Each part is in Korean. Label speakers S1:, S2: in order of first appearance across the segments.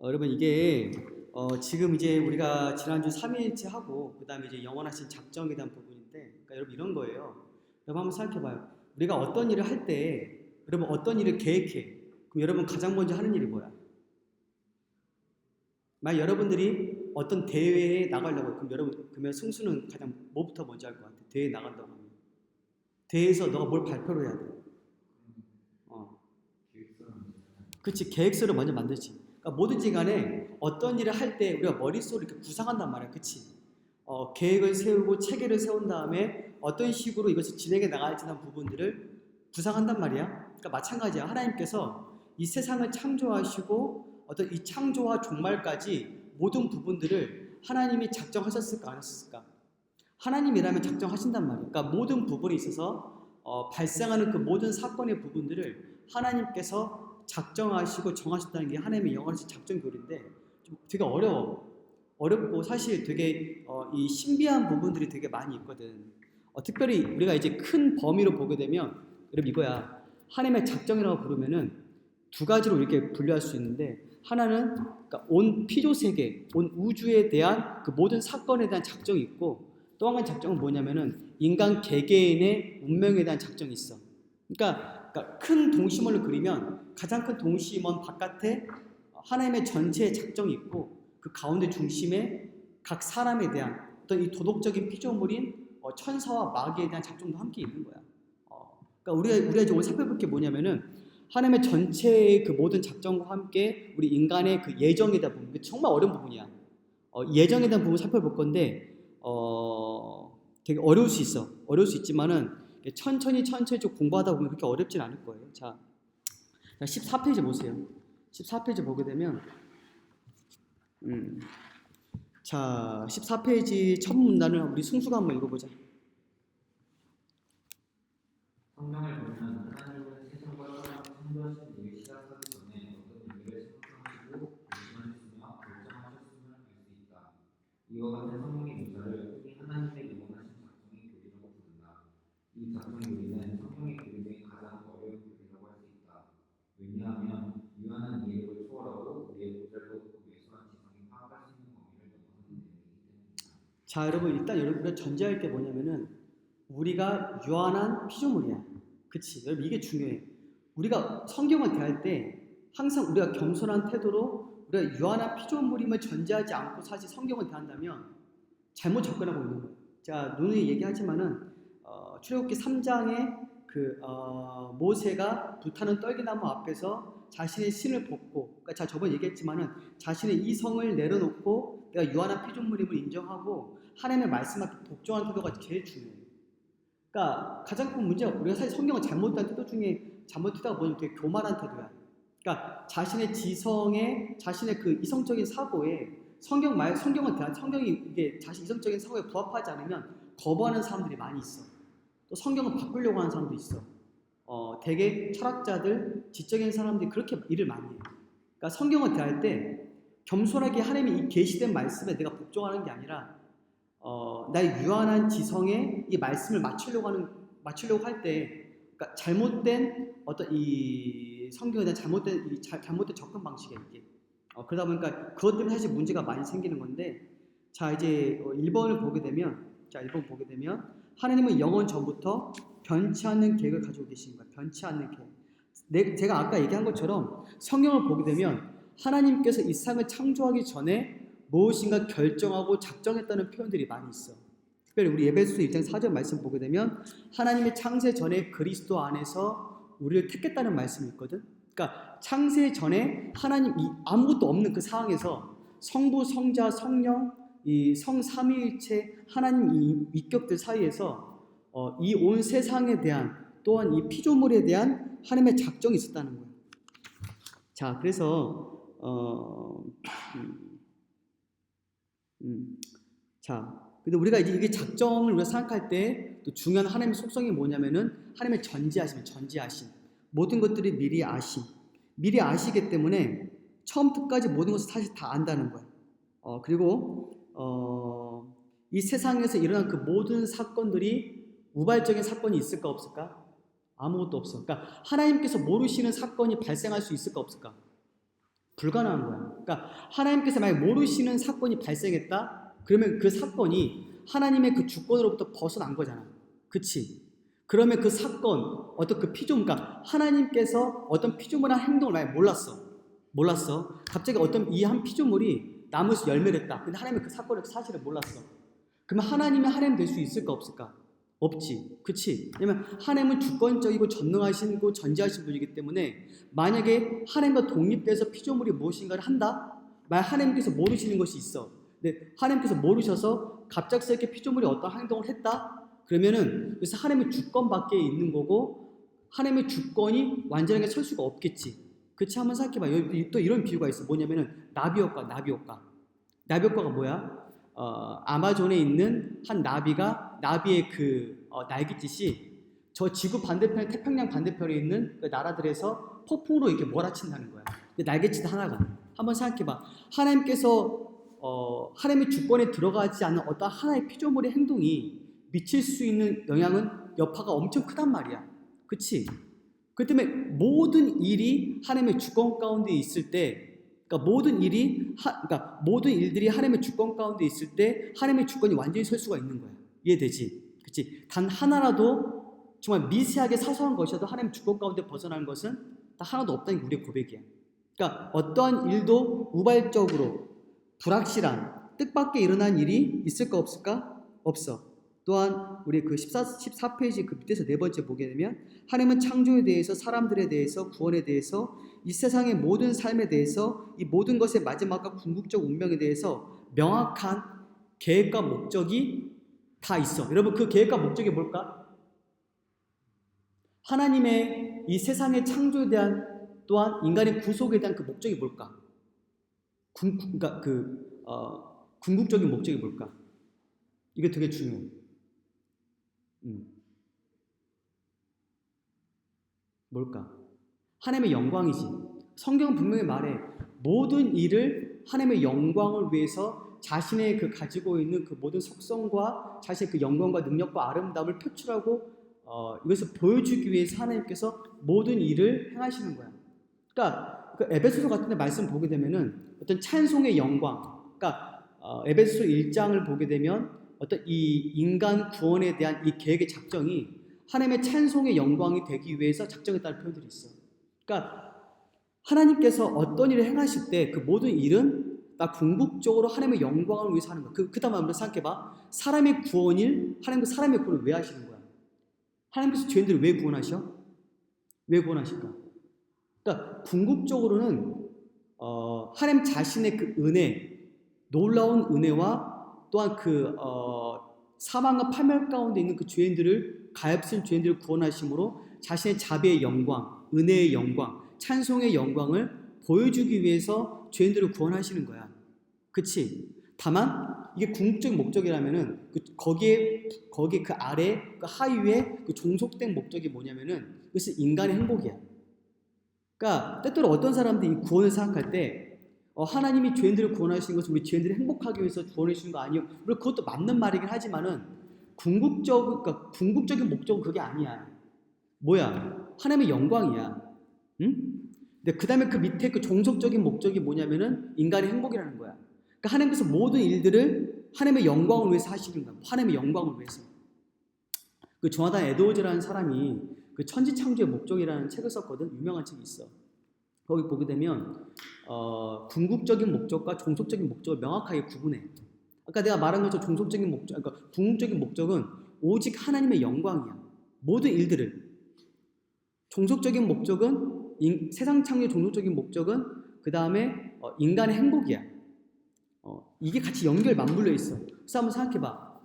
S1: 여러분 이게 지금 이제 우리가 지난주 삼위일체 하고 그 다음에 이제 영원하신 작정에 대한 부분인데, 그러니까 여러분 이런 거예요. 여러분 한번 생각해봐요. 우리가 어떤 일을 할 때, 여러분 어떤 일을 계획해. 그럼 여러분 가장 먼저 하는 일이 뭐야? 만약 여러분들이 어떤 대회에 나가려고, 그럼 여러분 그러면 승수는 가장 뭐부터 먼저 할 것 같아? 대회에 나간다고 하면 대회에서 너가 뭘 발표를 해야 돼? 그치, 계획서를 먼저 만들지. 그러니까 뭐든지 간에 어떤 일을 할 때 우리가 머릿속으로 이렇게 구상한단 말이야. 그치? 계획을 세우고 체계를 세운 다음에 어떤 식으로 이것을 진행해 나갈지 하는 부분들을 구상한단 말이야. 그러니까 마찬가지야. 하나님께서 이 세상을 창조하시고 어떤 이 창조와 종말까지 모든 부분들을 하나님이 작정하셨을까 안 하셨을까? 하나님이라면 작정하신단 말이야. 그러니까 모든 부분에 있어서 발생하는 그 모든 사건의 부분들을 하나님께서 작정하시고 정하셨다는 게 하나님의 영원하신 작정 교리인데 좀 되게 어렵고 사실 되게 이 신비한 부분들이 되게 많이 있거든. 특별히 우리가 이제 큰 범위로 보게 되면 여러분 이거야. 하나님의 작정이라고 부르면은 두 가지로 이렇게 분류할 수 있는데, 하나는 그러니까 온 피조 세계, 온 우주에 대한 그 모든 사건에 대한 작정이 있고, 또 한 가지 작정은 뭐냐면은 인간 개개인의 운명에 대한 작정이 있어. 그러니까 큰 동심원을 그리면 가장 큰 동심원 바깥에 하나님의 전체의 작정이 있고, 그 가운데 중심에 각 사람에 대한 어떤 이 도덕적인 피조물인 천사와 마귀에 대한 작정도 함께 있는 거야. 그러니까 우리가 이제 오늘 살펴볼 게 뭐냐면은 하나님의 전체의 그 모든 작정과 함께 우리 인간의 그 예정에 대한 부분, 정말 어려운 부분이야. 예정에 대한 부분 살펴볼 건데 되게 어려울 수 있어. 어려울 수 있지만은 천천히 좀 공부하다 보면 그렇게 어렵진 않을 거예요. 자 14페이지 보세요. 14페이지 보게 되면 자 14페이지 첫 문단을 우리 승수가 한번 읽어보자.
S2: 성경을 보면 하나님은 세상과 사람을 창조하신 일을 시작하기 전에 어떤 일을 생각하시고 결심하셨으며 결정하셨음을 알 수 있다. 이와 같은 성경의 묘사를 흔히 하나님의 영원하신 작정의 교리라고 부른다. 이 작정의 교리는 성경의 교리 중에 가장 어려운 교리라고 할 수 있다. 왜냐하면 유한한 이해력을 초월하고 우리의 보잘것없고 왜소한 지성이 파악할 수 있는 범위를 넘어서는 내용이기 때문이다.
S1: 자 여러분 일단 우리가 전제할 게 뭐냐면은 우리가 유한한 피조물이야. 그치? 여러분 이게 중요해. 우리가 성경을 대할 때 항상 우리가 겸손한 태도로 우리가 유한한 피조물임을 전제하지 않고 사실 성경을 대한다면 잘못 접근하고 있는 거예요. 제가 누누이 얘기하지만은 출애굽기 3장에 모세가 불타는 떨기나무 앞에서 자신의 신을 벗고, 그러니까 제가 저번에 얘기했지만은 자신의 이성을 내려놓고 내가 유한한 피조물임을 인정하고 하나님의 말씀 앞에 복종하는 태도가 제일 중요해요. 그러니까 가장 큰 문제가 우리가 사실 성경을 잘못한 태도 중에 잘못 태도가 뭐냐면 되게 교만한 태도야. 그러니까 자신의 지성에, 자신의 그 이성적인 사고에 성경을 대한 성경이 이게 자신 이성적인 사고에 부합하지 않으면 거부하는 사람들이 많이 있어. 또 성경을 바꾸려고 하는 사람도 있어. 되게 철학자들, 지적인 사람들이 그렇게 일을 많이 해요. 그러니까 성경을 대할 때 겸손하게 하나님이 이 계시된 말씀에 내가 복종하는 게 아니라 나의 유한한 지성에 이 말씀을 맞추려고 할 때, 그러니까 잘못된 어떤 이 성경에 대한 잘못된 접근 방식이야 이게. 그러다 보니까 그것 때문에 사실 문제가 많이 생기는 건데, 자 이제 1번 보게 되면 하나님은 영원 전부터 변치 않는 계획을 가지고 계신 거야. 변치 않는 계획. 제가 아까 얘기한 것처럼 성경을 보게 되면 하나님께서 이 세상을 창조하기 전에 무엇인가 결정하고 작정했다는 표현들이 많이 있어. 특별히 우리 에베소서 1장 4절 말씀 보게 되면 하나님의 창세 전에 그리스도 안에서 우리를 택했다는 말씀이 있거든. 그러니까 창세 전에 하나님이 아무것도 없는 그 상황에서 성부, 성자, 성령, 이 성삼위일체 하나님 이 위격들 사이에서 이 온 세상에 대한 또한 이 피조물에 대한 하나님의 작정이 있었다는 거예요. 자, 그래서 자, 근데 우리가 이게 작정을 우리가 생각할 때 또 중요한 하나님의 속성이 뭐냐면은 하나님의 전지하심. 모든 것들이 미리 아시기 때문에 처음부터 끝까지 모든 것을 사실 다 안다는 거야. 그리고 이 세상에서 일어난 그 모든 사건들이 우발적인 사건이 있을까 없을까? 아무것도 없어. 그러니까 하나님께서 모르시는 사건이 발생할 수 있을까 없을까? 불가능한 거야. 그러니까 하나님께서 만약 모르시는 사건이 발생했다. 그러면 그 사건이 하나님의 그 주권으로부터 벗어난 거잖아. 그치? 그러면 그 사건, 어떤 그 피조물, 그러니까 하나님께서 어떤 피조물한 행동을 만약 몰랐어. 갑자기 어떤 이 한 피조물이 나무에서 열매를 했다. 근데 하나님은 그 사건을 사실을 몰랐어. 그러면 하나님이 하나님 될 수 있을까 없을까? 없지. 그치? 왜냐면 하나님은 주권적이고 전능하시고 전지하신 분이기 때문에 만약에 하나님과 독립돼서 피조물이 무엇인가를 한다? 만약 하나님께서 모르시는 것이 있어. 근데 하나님께서 모르셔서 갑작스럽게 피조물이 어떤 행동을 했다? 그러면은 그래서 하나님의 주권 밖에 있는 거고 하나님의 주권이 완전하게 설 수가 없겠지. 그치? 한번 생각해봐. 여기 또 이런 비유가 있어. 뭐냐면은 나비 효과. 나비 효과가 뭐야? 아마존에 있는 한 나비가 나비의 날갯짓이 저 지구 반대편, 태평양 반대편에 있는 그 나라들에서 폭풍으로 이렇게 몰아친다는 거야. 날갯짓 하나가. 한번 생각해봐. 하나님께서 하나님의 주권에 들어가지 않는 어떤 하나의 피조물의 행동이 미칠 수 있는 영향은 여파가 엄청 크단 말이야. 그치? 그 때문에 모든 일이 하나님의 주권 가운데 있을 때, 그러니까 모든 일들이 하나님의 주권 가운데 있을 때 하나님의 주권이 완전히 설 수가 있는 거야. 이해되지? 그치? 단 하나라도 정말 미세하게 사소한 것이라도 하나님의 주권 가운데 벗어나는 것은 다 하나도 없다는 게 우리의 고백이야. 그러니까 어떠한 일도 우발적으로 불확실한 뜻밖의 일어난 일이 있을까 없을까? 없어. 또한 우리 그 14페이지 그 밑에서 네 번째 보게 되면 하나님은 창조에 대해서 사람들에 대해서 구원에 대해서 이 세상의 모든 삶에 대해서 이 모든 것의 마지막과 궁극적 운명에 대해서 명확한 계획과 목적이 다 있어. 여러분 그 계획과 목적이 뭘까? 하나님의 이 세상의 창조에 대한 또한 인간의 구속에 대한 그 목적이 뭘까? 그러니까 궁극적인 목적이 뭘까? 이게 되게 중요해. 뭘까? 하나님의 영광이지. 성경은 분명히 말해. 모든 일을 하나님의 영광을 위해서 자신의 그 가지고 있는 그 모든 속성과 자신의 그 영광과 능력과 아름다움을 표출하고 이것을 보여주기 위해서 하나님께서 모든 일을 행하시는 거야. 그러니까 그 에베소서 같은 데 말씀 보게 되면은 어떤 찬송의 영광. 그러니까 에베소서 1장을 보게 되면 어떤 이 인간 구원에 대한 이 계획의 작정이 하나님의 찬송의 영광이 되기 위해서 작정했다는 표현들이 있어. 그러니까 하나님께서 어떤 일을 행하실 때 그 모든 일은 다 궁극적으로 하나님의 영광을 위해서 하는 거야. 그 다음 한번 생각해봐. 사람의 구원일, 하나님께서 사람의 구원을 왜 하시는 거야? 하나님께서 죄인들을 왜 구원하셔? 왜 구원하실까? 그러니까 궁극적으로는 하나님 자신의 그 은혜, 놀라운 은혜와 또한 사망과 파멸 가운데 있는 그 죄인들을 가엾은 죄인들을 구원하심으로 자신의 자비의 영광, 은혜의 영광, 찬송의 영광을 보여주기 위해서 죄인들을 구원하시는 거야. 그치? 다만 이게 궁극적인 목적이라면은 거기에 그 아래 그 하위에 그 종속된 목적이 뭐냐면은 그것은 인간의 행복이야. 그러니까 때때로 어떤 사람들이 이 구원을 생각할 때 하나님이 죄인들을 구원하시는 것은 우리 죄인들이 행복하기 위해서 구원해 주신 거 아니에요? 물론 그것도 맞는 말이긴 하지만은 궁극적인 목적은 그게 아니야. 뭐야? 하나님의 영광이야. 응? 근데 그 다음에 그 밑에 그 종속적인 목적이 뭐냐면은 인간의 행복이라는 거야. 그러니까 하나님께서 모든 일들을 하나님의 영광을 위해서 하시는 거야. 하나님의 영광을 위해서. 그 조나단 에드워즈라는 사람이 그 천지창조의 목적이라는 책을 썼거든. 유명한 책이 있어. 거기 보게 되면 궁극적인 목적과 종속적인 목적을 명확하게 구분해. 아까 내가 말한 것처럼 종속적인 목적, 그러니까 궁극적인 목적은 오직 하나님의 영광이야. 모든 일들을. 종속적인 목적은 세상 창조의 종속적인 목적은 그 다음에 인간의 행복이야. 이게 같이 맞물려 있어. 그래서 한번 생각해봐.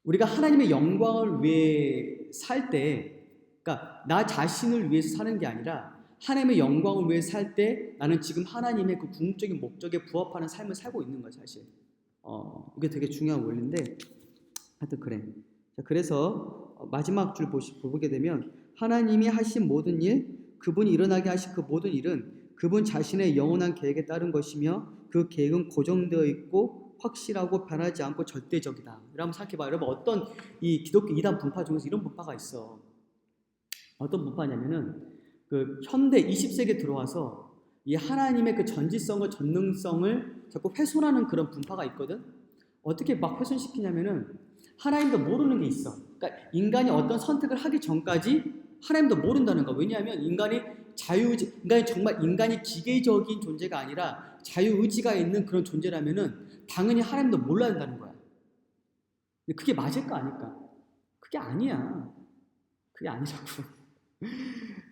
S1: 우리가 하나님의 영광을 위해 살 때, 그러니까 나 자신을 위해서 사는 게 아니라 하나님의 영광을 위해 살 때 나는 지금 하나님의 그 궁극적인 목적에 부합하는 삶을 살고 있는 거야, 사실. 이게 되게 중요한 원리인데, 하여튼 그래. 자, 그래서 마지막 줄 보게 되면 하나님이 하신 모든 일, 그분이 일어나게 하신 그 모든 일은 그분 자신의 영원한 계획에 따른 것이며 그 계획은 고정되어 있고 확실하고 변하지 않고 절대적이다. 여러분 생각해봐. 여러분 어떤 이 기독교 이단 분파 중에서 이런 분파가 있어. 어떤 분파냐면은 그 현대 20세기에 들어와서 이 하나님의 그 전지성과 전능성을 자꾸 훼손하는 그런 분파가 있거든. 어떻게 막 훼손시키냐면은 하나님도 모르는 게 있어. 그러니까 인간이 어떤 선택을 하기 전까지 하나님도 모른다는 거야. 왜냐하면 인간이 인간이 기계적인 존재가 아니라 자유의지가 있는 그런 존재라면은 당연히 하나님도 몰라야 된다는 거야. 근데 그게 맞을까 아닐까? 그게 아니야. 그게 아니라고.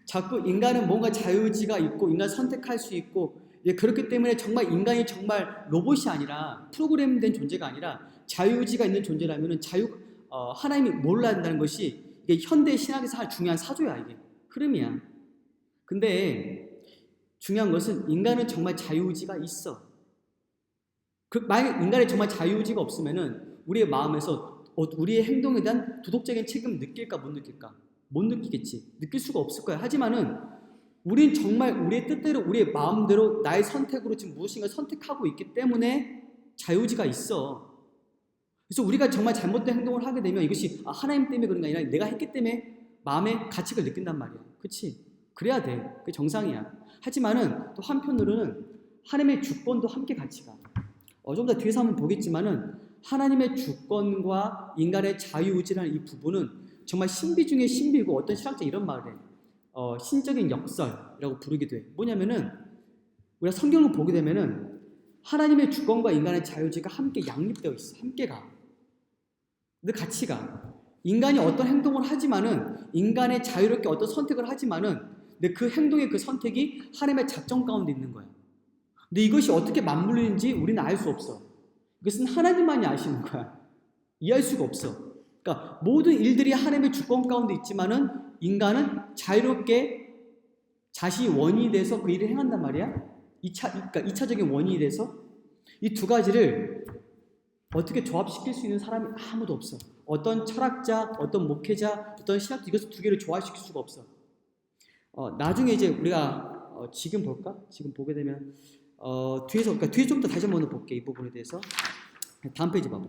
S1: 자꾸 인간은 뭔가 자유의지가 있고 인간 선택할 수 있고 그렇기 때문에 정말 인간이 정말 로봇이 아니라 프로그램된 존재가 아니라 자유의지가 있는 존재라면 하나님이 몰라야 한다는 것이 이게 현대 신학에서 중요한 사조야. 이게 흐름이야. 근데 중요한 것은 인간은 정말 자유의지가 있어. 만약 인간이 정말 자유의지가 없으면은 우리의 마음에서 우리의 행동에 대한 도덕적인 책임을 느낄까 못 느낄까? 못 느끼겠지. 느낄 수가 없을 거야. 하지만은 우린 정말 우리의 뜻대로 우리의 마음대로 나의 선택으로 지금 무엇인가 선택하고 있기 때문에 자유의지가 있어. 그래서 우리가 정말 잘못된 행동을 하게 되면 이것이 하나님 때문에 그런 게 아니라 내가 했기 때문에 마음의 가책을 느낀단 말이야. 그렇지? 그래야 돼. 그게 정상이야. 하지만은 또 한편으로는 하나님의 주권도 함께 같이 가. 좀 더 뒤에서 한번 보겠지만은 하나님의 주권과 인간의 자유의지라는 이 부분은 정말 신비 중에 신비고 어떤 신학자 이런 말을 해. 신적인 역설이라고 부르기도 해. 뭐냐면은 우리가 성경을 보게 되면은 하나님의 주권과 인간의 자유의지가 함께 양립되어 있어. 함께 가. 근데 같이 가. 인간이 어떤 행동을 하지만은 인간의 자유롭게 어떤 선택을 하지만은 근데 그 행동의 그 선택이 하나님의 작정 가운데 있는 거야. 근데 이것이 어떻게 맞물리는지 우리는 알 수 없어. 이것은 하나님만이 아시는 거야. 이해할 수가 없어. 그러니까 모든 일들이 하나님의 주권 가운데 있지만은 인간은 자유롭게 자신이 원인이 돼서 그 일을 행한단 말이야. 그러니까 2차적인 원인이 돼서 이 두 가지를 어떻게 조합시킬 수 있는 사람이 아무도 없어. 어떤 철학자, 어떤 목회자, 어떤 신학자 이것을 두 개를 조합시킬 수가 없어. 나중에 이제 우리가 지금 볼까? 지금 보게 되면 뒤에 좀 더 다시 한번 볼게. 이 부분에 대해서. 다음 페이지 봐봐.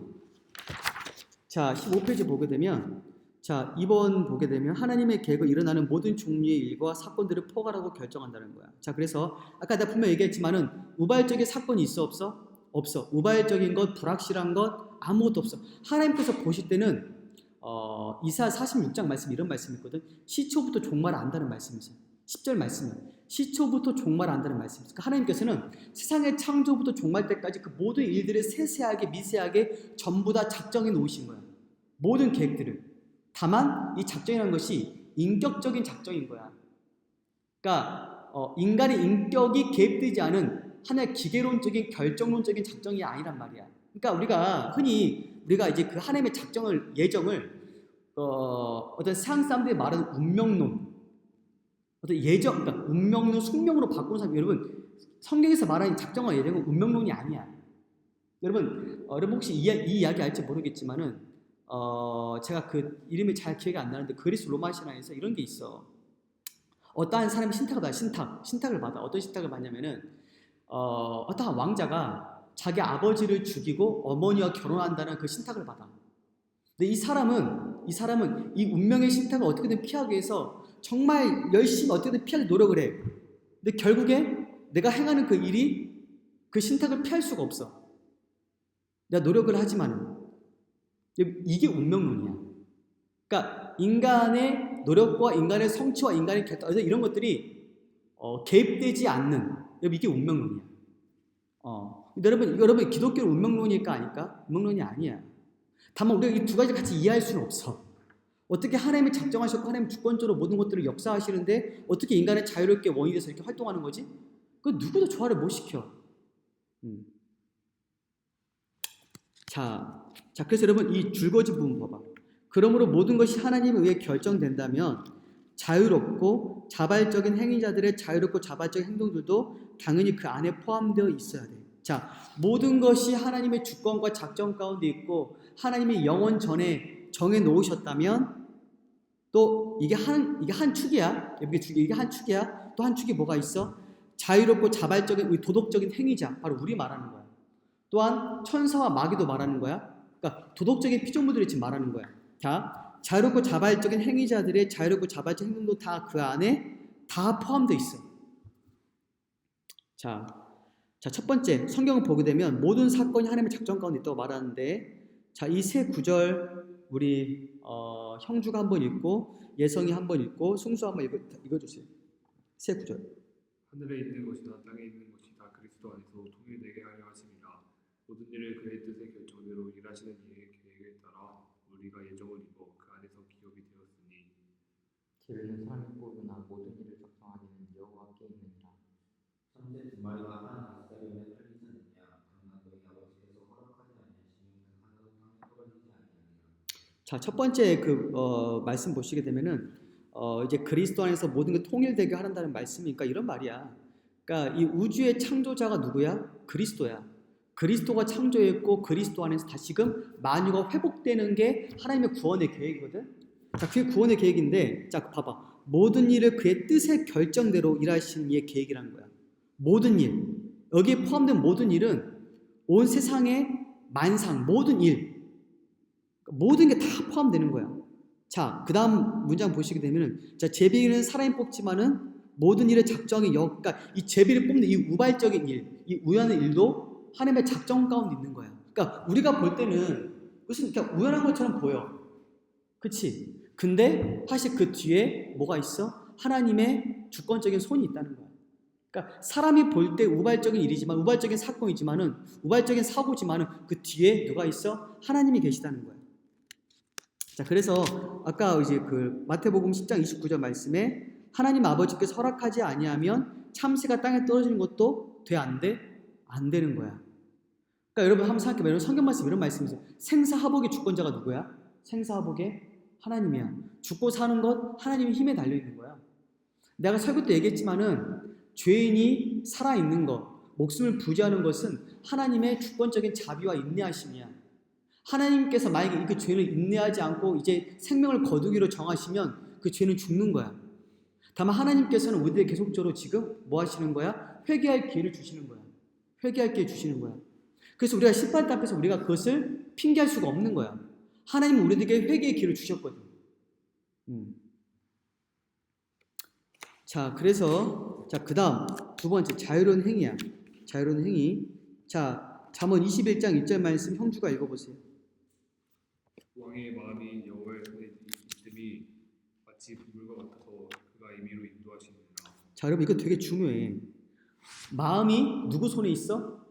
S1: 자, 15페이지 보게 되면 자, 2번 보게 되면 하나님의 계획을 일어나는 모든 종류의 일과 사건들을 포괄하고 결정한다는 거야. 자, 그래서 아까 내가 분명히 얘기했지만은 우발적인 사건이 있어 없어? 없어. 우발적인 것, 불확실한 것 아무것도 없어. 하나님께서 보실 때는 이사 46장 말씀 이런 말씀이 있거든. 시초부터 종말 안다는 말씀이죠. 10절 말씀은 시초부터 종말 안다는 말씀이죠. 그러니까 하나님께서는 세상의 창조부터 종말 때까지 그 모든 일들을 세세하게 미세하게 전부 다 작정해 놓으신 거야. 모든 계획들을. 다만 이 작정이라는 것이 인격적인 작정인 거야. 그러니까 인간의 인격이 개입되지 않은 하나의 기계론적인 결정론적인 작정이 아니란 말이야. 그러니까 우리가 이제 그 하나님의 예정을 어떤 세상 사람들이 말하는 운명론, 어떤 그러니까 운명론, 숙명으로 바꾸는 사람, 여러분 성경에서 말하는 작정과 예정은 운명론이 아니야. 여러분 혹시 이 이야기 알지 모르겠지만은 제가 그 이름이 잘 기억이 안 나는데 그리스 로마 신화에서 이런 게 있어. 어떠한 사람이 신탁을 받아. 어떤 신탁을 받냐면은 어떠한 왕자가 자기 아버지를 죽이고 어머니와 결혼한다는 그 신탁을 받아. 근데 이 사람은 이 운명의 신탁을 어떻게든 피하기 위해서 정말 열심히 어떻게든 피할 노력을 해. 근데 결국에 내가 행하는 그 일이 그 신탁을 피할 수가 없어. 내가 노력을 하지만은 이게 운명론이야. 그러니까 인간의 노력과 인간의 성취와 인간의 결단 이런 것들이 개입되지 않는 이게 운명론이야. 여러분 기독교 운명론일까 아닐까? 운명론이 아니야. 다만 우리가 이 두 가지 같이 이해할 수는 없어. 어떻게 하나님이 작정하셨고 하나님 주권적으로 모든 것들을 역사하시는데 어떻게 인간의 자유롭게 원인이 돼서 이렇게 활동하는 거지? 그 누구도 조화를 못 시켜. 자, 그래서 여러분 이 줄거지 부분 봐봐. 그러므로 모든 것이 하나님에 의해 결정된다면 자유롭고 자발적인 행위자들의 자유롭고 자발적인 행동들도 당연히 그 안에 포함되어 있어야 돼. 자, 모든 것이 하나님의 주권과 작정 가운데 있고 하나님이 영원 전에 정해 놓으셨다면 또 이게 한 축이야. 이게 한 축이야. 또 한 축이 뭐가 있어? 자유롭고 자발적인 우리 도덕적인 행위자, 바로 우리 말하는 거야. 또한 천사와 마귀도 말하는 거야. 그러니까 도덕적인 피조물들이 지금 말하는 거야. 자, 자유롭고 자발적인 행위자들의 자유롭고 자발적인 행동도 다 그 안에 다 포함되어 있어. 자, 첫 번째 성경을 보게 되면 모든 사건이 하나님의 작전 가운데 있다고 말하는데, 자, 이 세 구절 우리 형주가 한번 읽고 예성이 한번 읽고 승수 한번 읽어주세요. 세 구절.
S3: 하늘에 있는 것이나 땅에 있는 것이 다 그리스도 안에서 통일되게 하려 하심이라. 모든 일을 그의 뜻의 결정대로 일하시는 이의 계획에 따라 우리가 예정을 입어 그 안에서 기업이 되었으니.
S2: 계획은 사람이 꾸으나 모든 일을 작정하기는 여호와께 있느니라. 천재 두 마리가 한 아스타리온에 팔리지 않느냐. 그러나 너희 아버지께서 허락하지 아니하시면 그 하나도 땅에 떨어지지 아니하니라.
S1: 자, 첫 번째 말씀 보시게 되면은 이제 그리스도 안에서 모든 게 통일되게 하란다는 말씀이니까 이런 말이야. 그러니까 이 우주의 창조자가 누구야? 그리스도야. 그리스도가 창조했고 그리스도 안에서 다시금 만유가 회복되는 게 하나님의 구원의 계획이거든. 자, 그게 구원의 계획인데, 자, 봐봐. 모든 일을 그의 뜻의 결정대로 일하시는 이의 계획이라는 거야. 모든 일. 여기에 포함된 모든 일은 온 세상의 만상, 모든 일. 모든 게 다 포함되는 거야. 자, 그 다음 문장 보시게 되면은, 자, 제비는 사람이 뽑지만은 모든 일의 작정이 그러니까 이 제비를 뽑는 이 우발적인 일, 이 우연한 일도 하나님의 작정 가운데 있는 거야. 그러니까 우리가 볼 때는 무슨 그냥 우연한 것처럼 보여. 그치? 근데 사실 그 뒤에 뭐가 있어? 하나님의 주권적인 손이 있다는 거야. 그러니까 사람이 볼 때 우발적인 일이지만, 우발적인 사건이지만은, 우발적인 사고지만은 그 뒤에 누가 있어? 하나님이 계시다는 거야. 자, 그래서 아까 이제 그 마태복음 10장 29절 말씀에 하나님 아버지께서 허락하지 아니하면 참새가 땅에 떨어지는 것도 돼, 안 돼? 안 되는 거야. 그러니까 여러분 한번 생각해봐요. 여러분 성경 말씀 이런 말씀이 있어요. 생사하복의 주권자가 누구야? 생사하복의 하나님이야. 죽고 사는 것 하나님의 힘에 달려있는 거야. 내가 설교 때 얘기했지만은 죄인이 살아있는 것, 목숨을 부지하는 것은 하나님의 주권적인 자비와 인내하심이야. 하나님께서 만약에 그 죄를 인내하지 않고 이제 생명을 거두기로 정하시면 그 죄는 죽는 거야. 다만 하나님께서는 우리에게 계속적으로 지금 뭐 하시는 거야? 회개할 기회를 주시는 거야. 회개할 기회 주시는 거야. 그래서 우리가 심판 앞에서 우리가 그것을 핑계할 수가 없는 거야. 하나님은 우리에게 회개의 기회를 주셨거든. 자, 그래서 그 다음 두 번째 자유로운 행위야. 자유로운 행위. 자, 잠언 21장 1절 말씀 형주가 읽어보세요.
S3: 왕의 마음이 여호와의 손에 있음이 마치 물과 같아서 그가 임의로 인도하시느니라.
S1: 자, 여러분 이거 되게 중요해. 마음이 누구 손에 있어?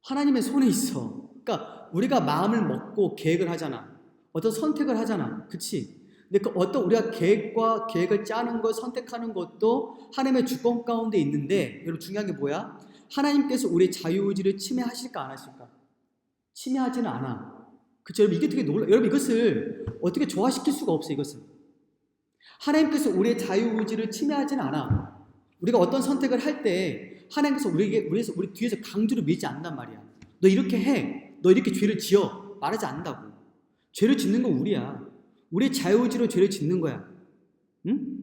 S1: 하나님의 손에 있어. 그러니까 우리가 마음을 먹고 계획을 하잖아. 어떤 선택을 하잖아. 그치? 근데 그 어떤 우리가 계획을 짜는 것, 선택하는 것도 하나님의 주권 가운데 있는데, 여러분 중요한 게 뭐야? 하나님께서 우리의 자유의지를 침해하실까 안 하실까? 침해하지는 않아. 그쵸? 여러분 이게 되게 여러분 이것을 어떻게 조화시킬 수가 없어. 이것은 하나님께서 우리의 자유의지를 침해하지는 않아. 우리가 어떤 선택을 할 때 하나님께서 우리 뒤에서 강조를 밀지 않는단 말이야. 너 이렇게 해. 너 이렇게 죄를 지어. 말하지 않는다고. 죄를 짓는 건 우리야. 우리의 자유의지로 죄를 짓는 거야. 응?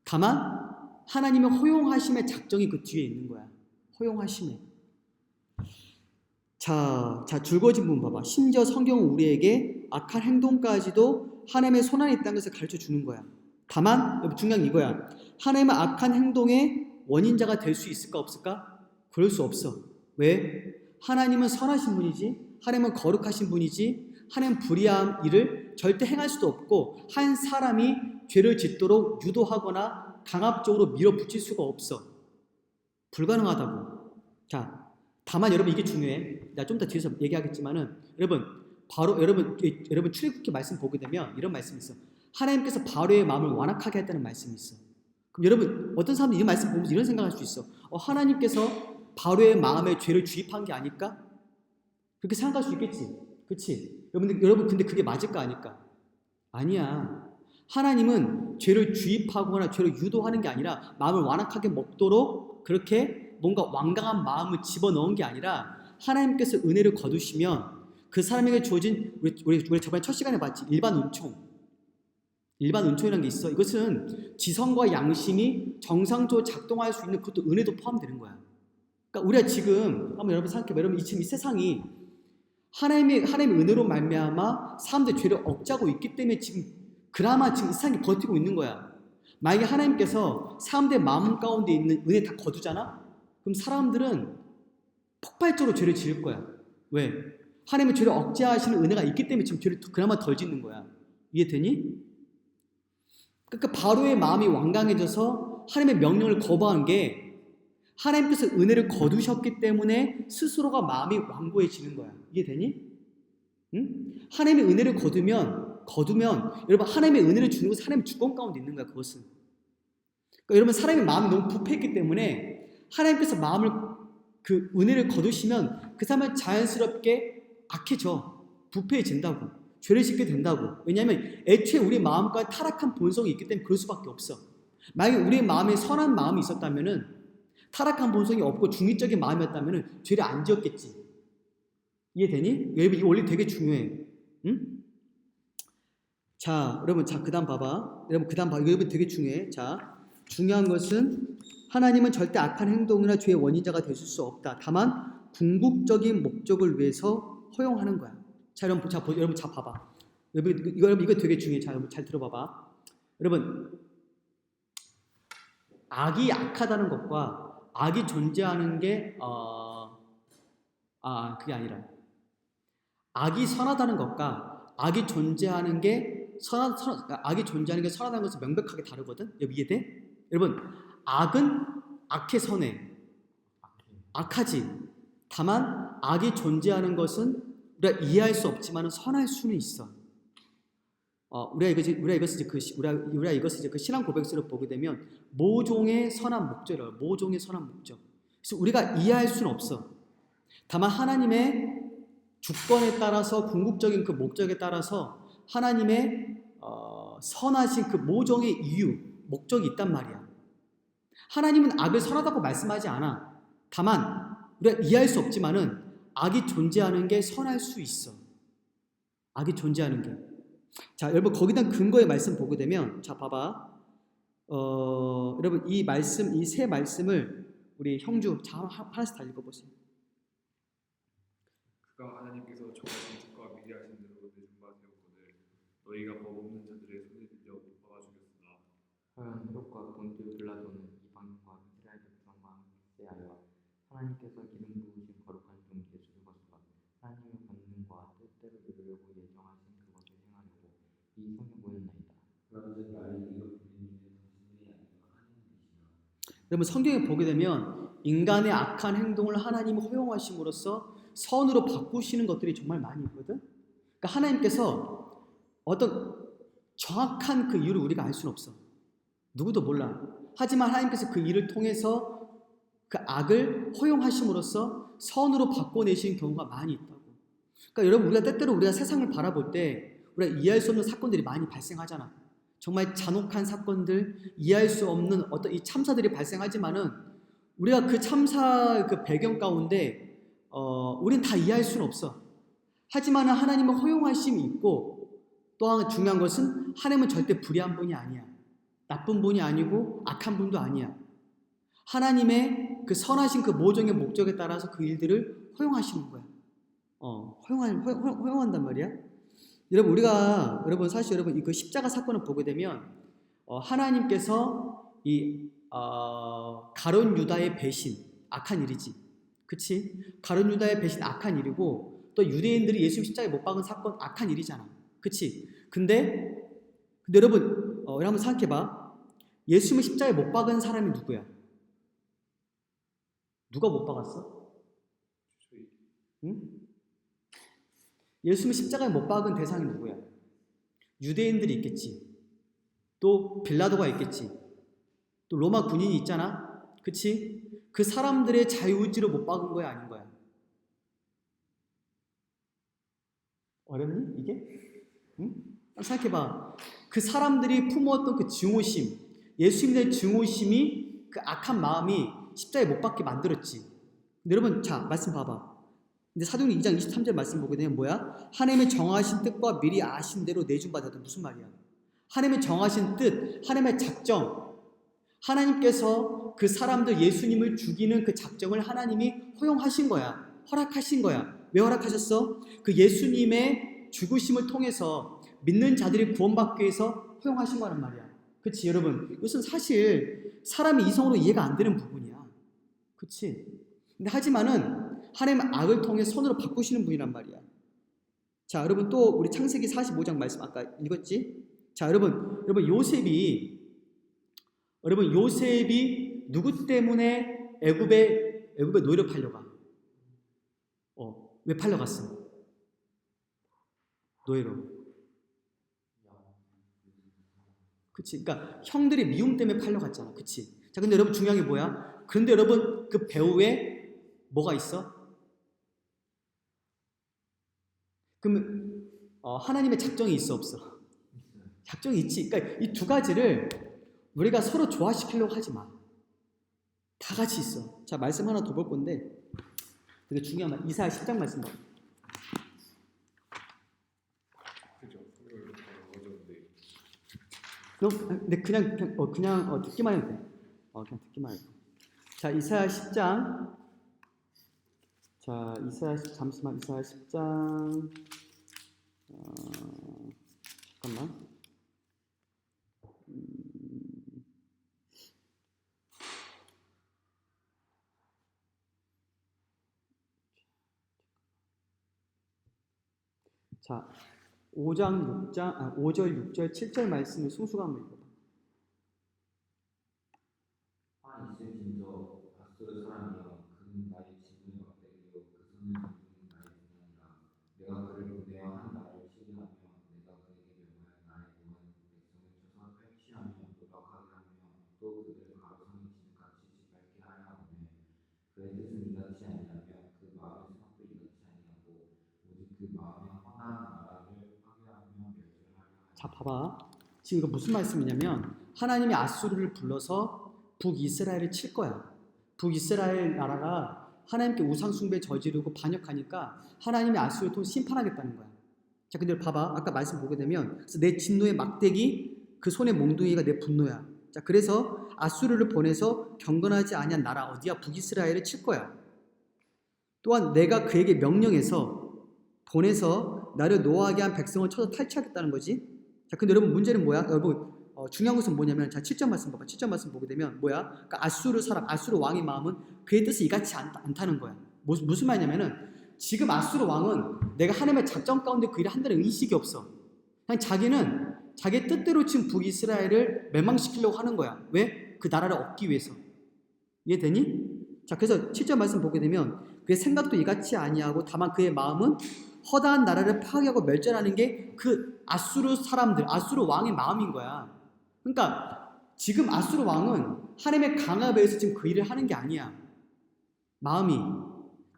S1: 다만 하나님의 허용하심의 작정이 그 뒤에 있는 거야. 허용하심에. 자, 줄거진 부분 봐봐. 심지어 성경은 우리에게 악한 행동까지도 하나님의 손안에 있다는 것을 가르쳐 주는 거야. 다만 중요한 게 이거야. 하나님의 악한 행동의 원인자가 될 수 있을까 없을까? 그럴 수 없어. 왜? 하나님은 선하신 분이지, 하나님은 거룩하신 분이지, 하나님은 불의한 일을 절대 행할 수도 없고, 한 사람이 죄를 짓도록 유도하거나 강압적으로 밀어붙일 수가 없어. 불가능하다고. 자, 다만 여러분 이게 중요해. 나 좀 더 뒤에서 얘기하겠지만은 여러분 출애굽기 말씀 보게 되면 이런 말씀이 있어. 하나님께서 바로의 마음을 완악하게 했다는 말씀이 있어. 그럼 여러분 어떤 사람들이 이 말씀 보면서 이런 생각할 수 있어. 하나님께서 바로의 마음에 죄를 주입한 게 아닐까? 그렇게 생각할 수 있겠지. 그치? 여러분 근데 그게 맞을까 아닐까? 아니야. 하나님은 죄를 주입하거나 죄를 유도하는 게 아니라 마음을 완악하게 먹도록 그렇게 뭔가 완강한 마음을 집어넣은 게 아니라, 하나님께서 은혜를 거두시면 그 사람에게 주어진 우리 저번에 첫 시간에 봤지. 일반 은총이라는 게 있어. 이것은 지성과 양심이 정상적으로 작동할 수 있는 그것도 은혜도 포함되는 거야. 그러니까 우리가 지금 한번 여러분 생각해봐. 여러분 지금 이 세상이 하나님의 은혜로 말미암아 사람들이 죄를 억제하고 있기 때문에 지금 그나마 지금 이 세상이 버티고 있는 거야. 만약에 하나님께서 사람들의 마음 가운데 있는 은혜 다 거두잖아? 그럼 사람들은 폭발적으로 죄를 지을 거야. 왜? 하나님의 죄를 억제하시는 은혜가 있기 때문에 지금 죄를 그나마 덜 짓는 거야. 이해되니? 그러니까 바로의 마음이 완강해져서 하나님의 명령을 거부한 게 하나님께서 은혜를 거두셨기 때문에 스스로가 마음이 완고해지는 거야. 이해되니? 응? 하나님의 은혜를 거두면 여러분 하나님의 은혜를 주는 것은 하나님의 주권 가운데 있는 거야. 그것은. 그러니까 여러분 사람의 마음이 너무 부패했기 때문에 하나님께서 마음을 그 은혜를 거두시면 그 사람은 자연스럽게 악해져. 부패해진다고. 죄를 짓게 된다고. 왜냐하면 애초에 우리 마음과 타락한 본성이 있기 때문에 그럴 수밖에 없어. 만약에 우리의 마음에 선한 마음이 있었다면은 타락한 본성이 없고 중의적인 마음이었다면은 죄를 안 지었겠지. 이해되니? 여러분 이 원리 되게 중요해. 응? 자, 여러분 자 그다음 봐봐. 여러분 되게 중요해. 자, 중요한 것은 하나님은 절대 악한 행동이나 죄의 원인자가 되실 수 없다. 다만 궁극적인 목적을 위해서 허용하는 거야. 자, 여러분 자 봐봐. 여러분 이거 되게 중요해. 자, 여러분 잘 들어봐봐. 여러분 악이 악하다는 것과 악이 존재하는 게 그게 아니라 악이 선하다는 것과 악이 존재하는 게 선하다는 것은 명백하게 다르거든. 여러분 이해돼? 여러분 악은 악해 선해. 악하지. 다만 악이 존재하는 것은 우리가 이해할 수 없지만 선할 수는 있어. 우리가 이것을 그 신앙 고백서를 보게 되면 모종의 선한 목적이라고. 모종의 선한 목적. 그래서 우리가 이해할 수는 없어. 다만 하나님의 주권에 따라서 궁극적인 그 목적에 따라서 하나님의 선하신 그 모종의 이유, 목적이 있단 말이야. 하나님은 악을 선하다고 말씀하지 않아. 다만 우리가 이해할 수 없지만은 악이 존재하는 게 선할 수 있어. 악이 존재하는 게. 자, 여러분 거기다 근거의 말씀 보게 되면 자 봐봐. 여러분 이 세 말씀을 우리 형주 하나씩 다 읽어보세요.
S3: 그가 하나님께서 정하신 뜻과 미리 하신 대로 내준 바 되었거늘 너희가 법 없는 자들의 손에 들려 못 박아 죽였으나
S2: 과연 헤롯과 본디오 빌라도는 이방인과 이스라엘 백성과 함께하여 하나님께서 기름 부으신 거룩한 종 예수를 거스려 하나님의 권능과 뜻대로 이루려고 예정하신 그것을 행하려고 이 성에 모였나이다. 그런즉 알리 이것 부르는 당신들이 아니라 하나님이시라.
S1: 여러분 성경에 보게 되면 인간의 악한 행동을 하나님이 허용하심으로써 선으로 바꾸시는 것들이 정말 많이 있거든. 그러니까 하나님께서 어떤 정확한 그 이유를 우리가 알 수는 없어. 누구도 몰라. 하지만 하나님께서 그 일을 통해서 그 악을 허용하심으로써 선으로 바꿔내시는 경우가 많이 있다고. 그러니까 여러분 우리가 때때로 우리가 세상을 바라볼 때 우리가 이해할 수 없는 사건들이 많이 발생하잖아. 정말 잔혹한 사건들, 이해할 수 없는 어떤 이 참사들이 발생하지만은 우리가 그 참사 그 배경 가운데 우린 다 이해할 수는 없어. 하지만 하나님은 허용하심이 있고 또 하나 중요한 것은 하나님은 절대 불의한 분이 아니야. 나쁜 분이 아니고 악한 분도 아니야. 하나님의 그 선하신 그 모종의 목적에 따라서 그 일들을 허용하시는 거야. 허용한단 말이야. 여러분 사실 여러분 그 십자가 사건을 보게 되면 하나님께서 이 가룟 유다의 배신 악한 일이지. 그치? 가룟 유다의 배신 악한 일이고 또 유대인들이 예수 십자가에 못 박은 사건 악한 일이잖아. 그치? 근데 여러분 한번 생각해봐. 예수님을 십자가에 못 박은 사람이 누구야? 누가 못 박았어? 응? 예수님을 십자가에 못 박은 대상이 누구야? 유대인들이 있겠지. 또 빌라도가 있겠지. 또 로마 군인이 있잖아. 그치? 그 사람들의 자유의지로 못 박은 거야, 아닌 거야? 어렵니? 이게? 응? 생각해봐. 그 사람들이 품었던 그 증오심, 예수님의 증오심이 그 악한 마음이 십자가에 못 박게 만들었지. 근데 여러분, 자, 말씀 봐봐. 근데 사도행전 2장 23절 말씀 보게 되면 뭐야? 하나님의 정하신 뜻과 미리 아신 대로 내준 바 되었다. 무슨 말이야? 하나님의 정하신 뜻, 하나님의 작정, 하나님께서 그 사람들 예수님을 죽이는 그 작정을 하나님이 허용하신 거야. 허락하신 거야. 왜 허락하셨어? 그 예수님의 죽으심을 통해서 믿는 자들이 구원받기 위해서 허용하신 거란 말이야. 그치 여러분, 이것은 사실 사람이 이성으로 이해가 안 되는 부분이야. 그치? 근데 하지만은 하나님은 악을 통해 선으로 바꾸시는 분이란 말이야. 자, 여러분 또 우리 창세기 45장 말씀 아까 읽었지? 자, 여러분 요셉이 누구 때문에 애굽에 노예로 팔려가? 왜 팔려갔어? 노예로. 그치? 그러니까 형들의 미움 때문에 팔려갔잖아. 그치? 자, 근데 여러분 중요한 게 뭐야? 그런데 여러분 그 배후에 뭐가 있어? 그러면 하나님의 작정이 있어 없어? 작정이 있지. 그러니까 이 두 가지를 우리가 서로 조화시키려고 하지 마. 다 같이 있어. 자, 말씀 하나 더 볼 건데 되게 중요한 말. 이사야 10장 말씀 봐.
S3: 그죠? 어려운데.
S1: 근데 그냥 듣기만 해도 돼. 그냥 듣기만 해도 돼. 자, 이사야 10장. 자, 잠시만. 이사야 10장. 잠깐만. 자, 5절, 6절, 7절 말씀을 순수가 한번 읽어봐.
S2: 한 있을진저 아수르 사람이여 그는 나의 진노의 막대기요 그 손을 잡는 나의 분이니라. 내가 그를 보내어 한 나라를 치게 하며 내가 그에게 명하여 나의 구원 백성을 쳐서 탈취하며 노력하게 하며 또 그들을 가로상의 진같이 짓밟게 하려 하오매 그의 뜻은 이같이 아니하며 그 마음의 생각도 이같이 아니하고 오직 그 마음의 허다한 나라를 파괴하며 멸절하려 하여.
S1: 자, 봐봐. 지금 이거 무슨 말씀이냐면 하나님이 아수르를 불러서 북이스라엘을 칠 거야. 북이스라엘 나라가 하나님께 우상숭배 저지르고 반역하니까 하나님이 아수르를 통해 심판하겠다는 거야. 자, 근데 봐봐. 아까 말씀 보게 되면 그래서 내 진노의 막대기 그 손의 몽둥이가 내 분노야. 자, 그래서 아수르를 보내서 경건하지 아니한 나라 어디야? 북이스라엘을 칠 거야. 또한 내가 그에게 명령해서 보내서 나를 노하게 한 백성을 쳐서 탈취하겠다는 거지. 자, 근데 여러분 문제는 뭐야? 여러분 중요한 것은 뭐냐면 자 7절 말씀 봐봐. 7절 말씀 보게 되면 뭐야? 그러니까 아수르 왕의 마음은 그의 뜻이 이같이 않다는 거야. 무슨 말이냐면은 지금 아수르 왕은 내가 하나님의 작정 가운데 그 일을 한다는 의식이 없어. 그냥 자기는 자기 뜻대로 지금 북이스라엘을 멸망시키려고 하는 거야. 왜? 그 나라를 얻기 위해서. 이해되니? 자, 그래서 7절 말씀 보게 되면 그의 생각도 이같이 아니하고 다만 그의 마음은 허다한 나라를 파괴하고 멸절하는 게 그 아수르 사람들, 아수르 왕의 마음인 거야. 그러니까 지금 아수르 왕은 하나님의 강압에 의해서 지금 그 일을 하는 게 아니야. 마음이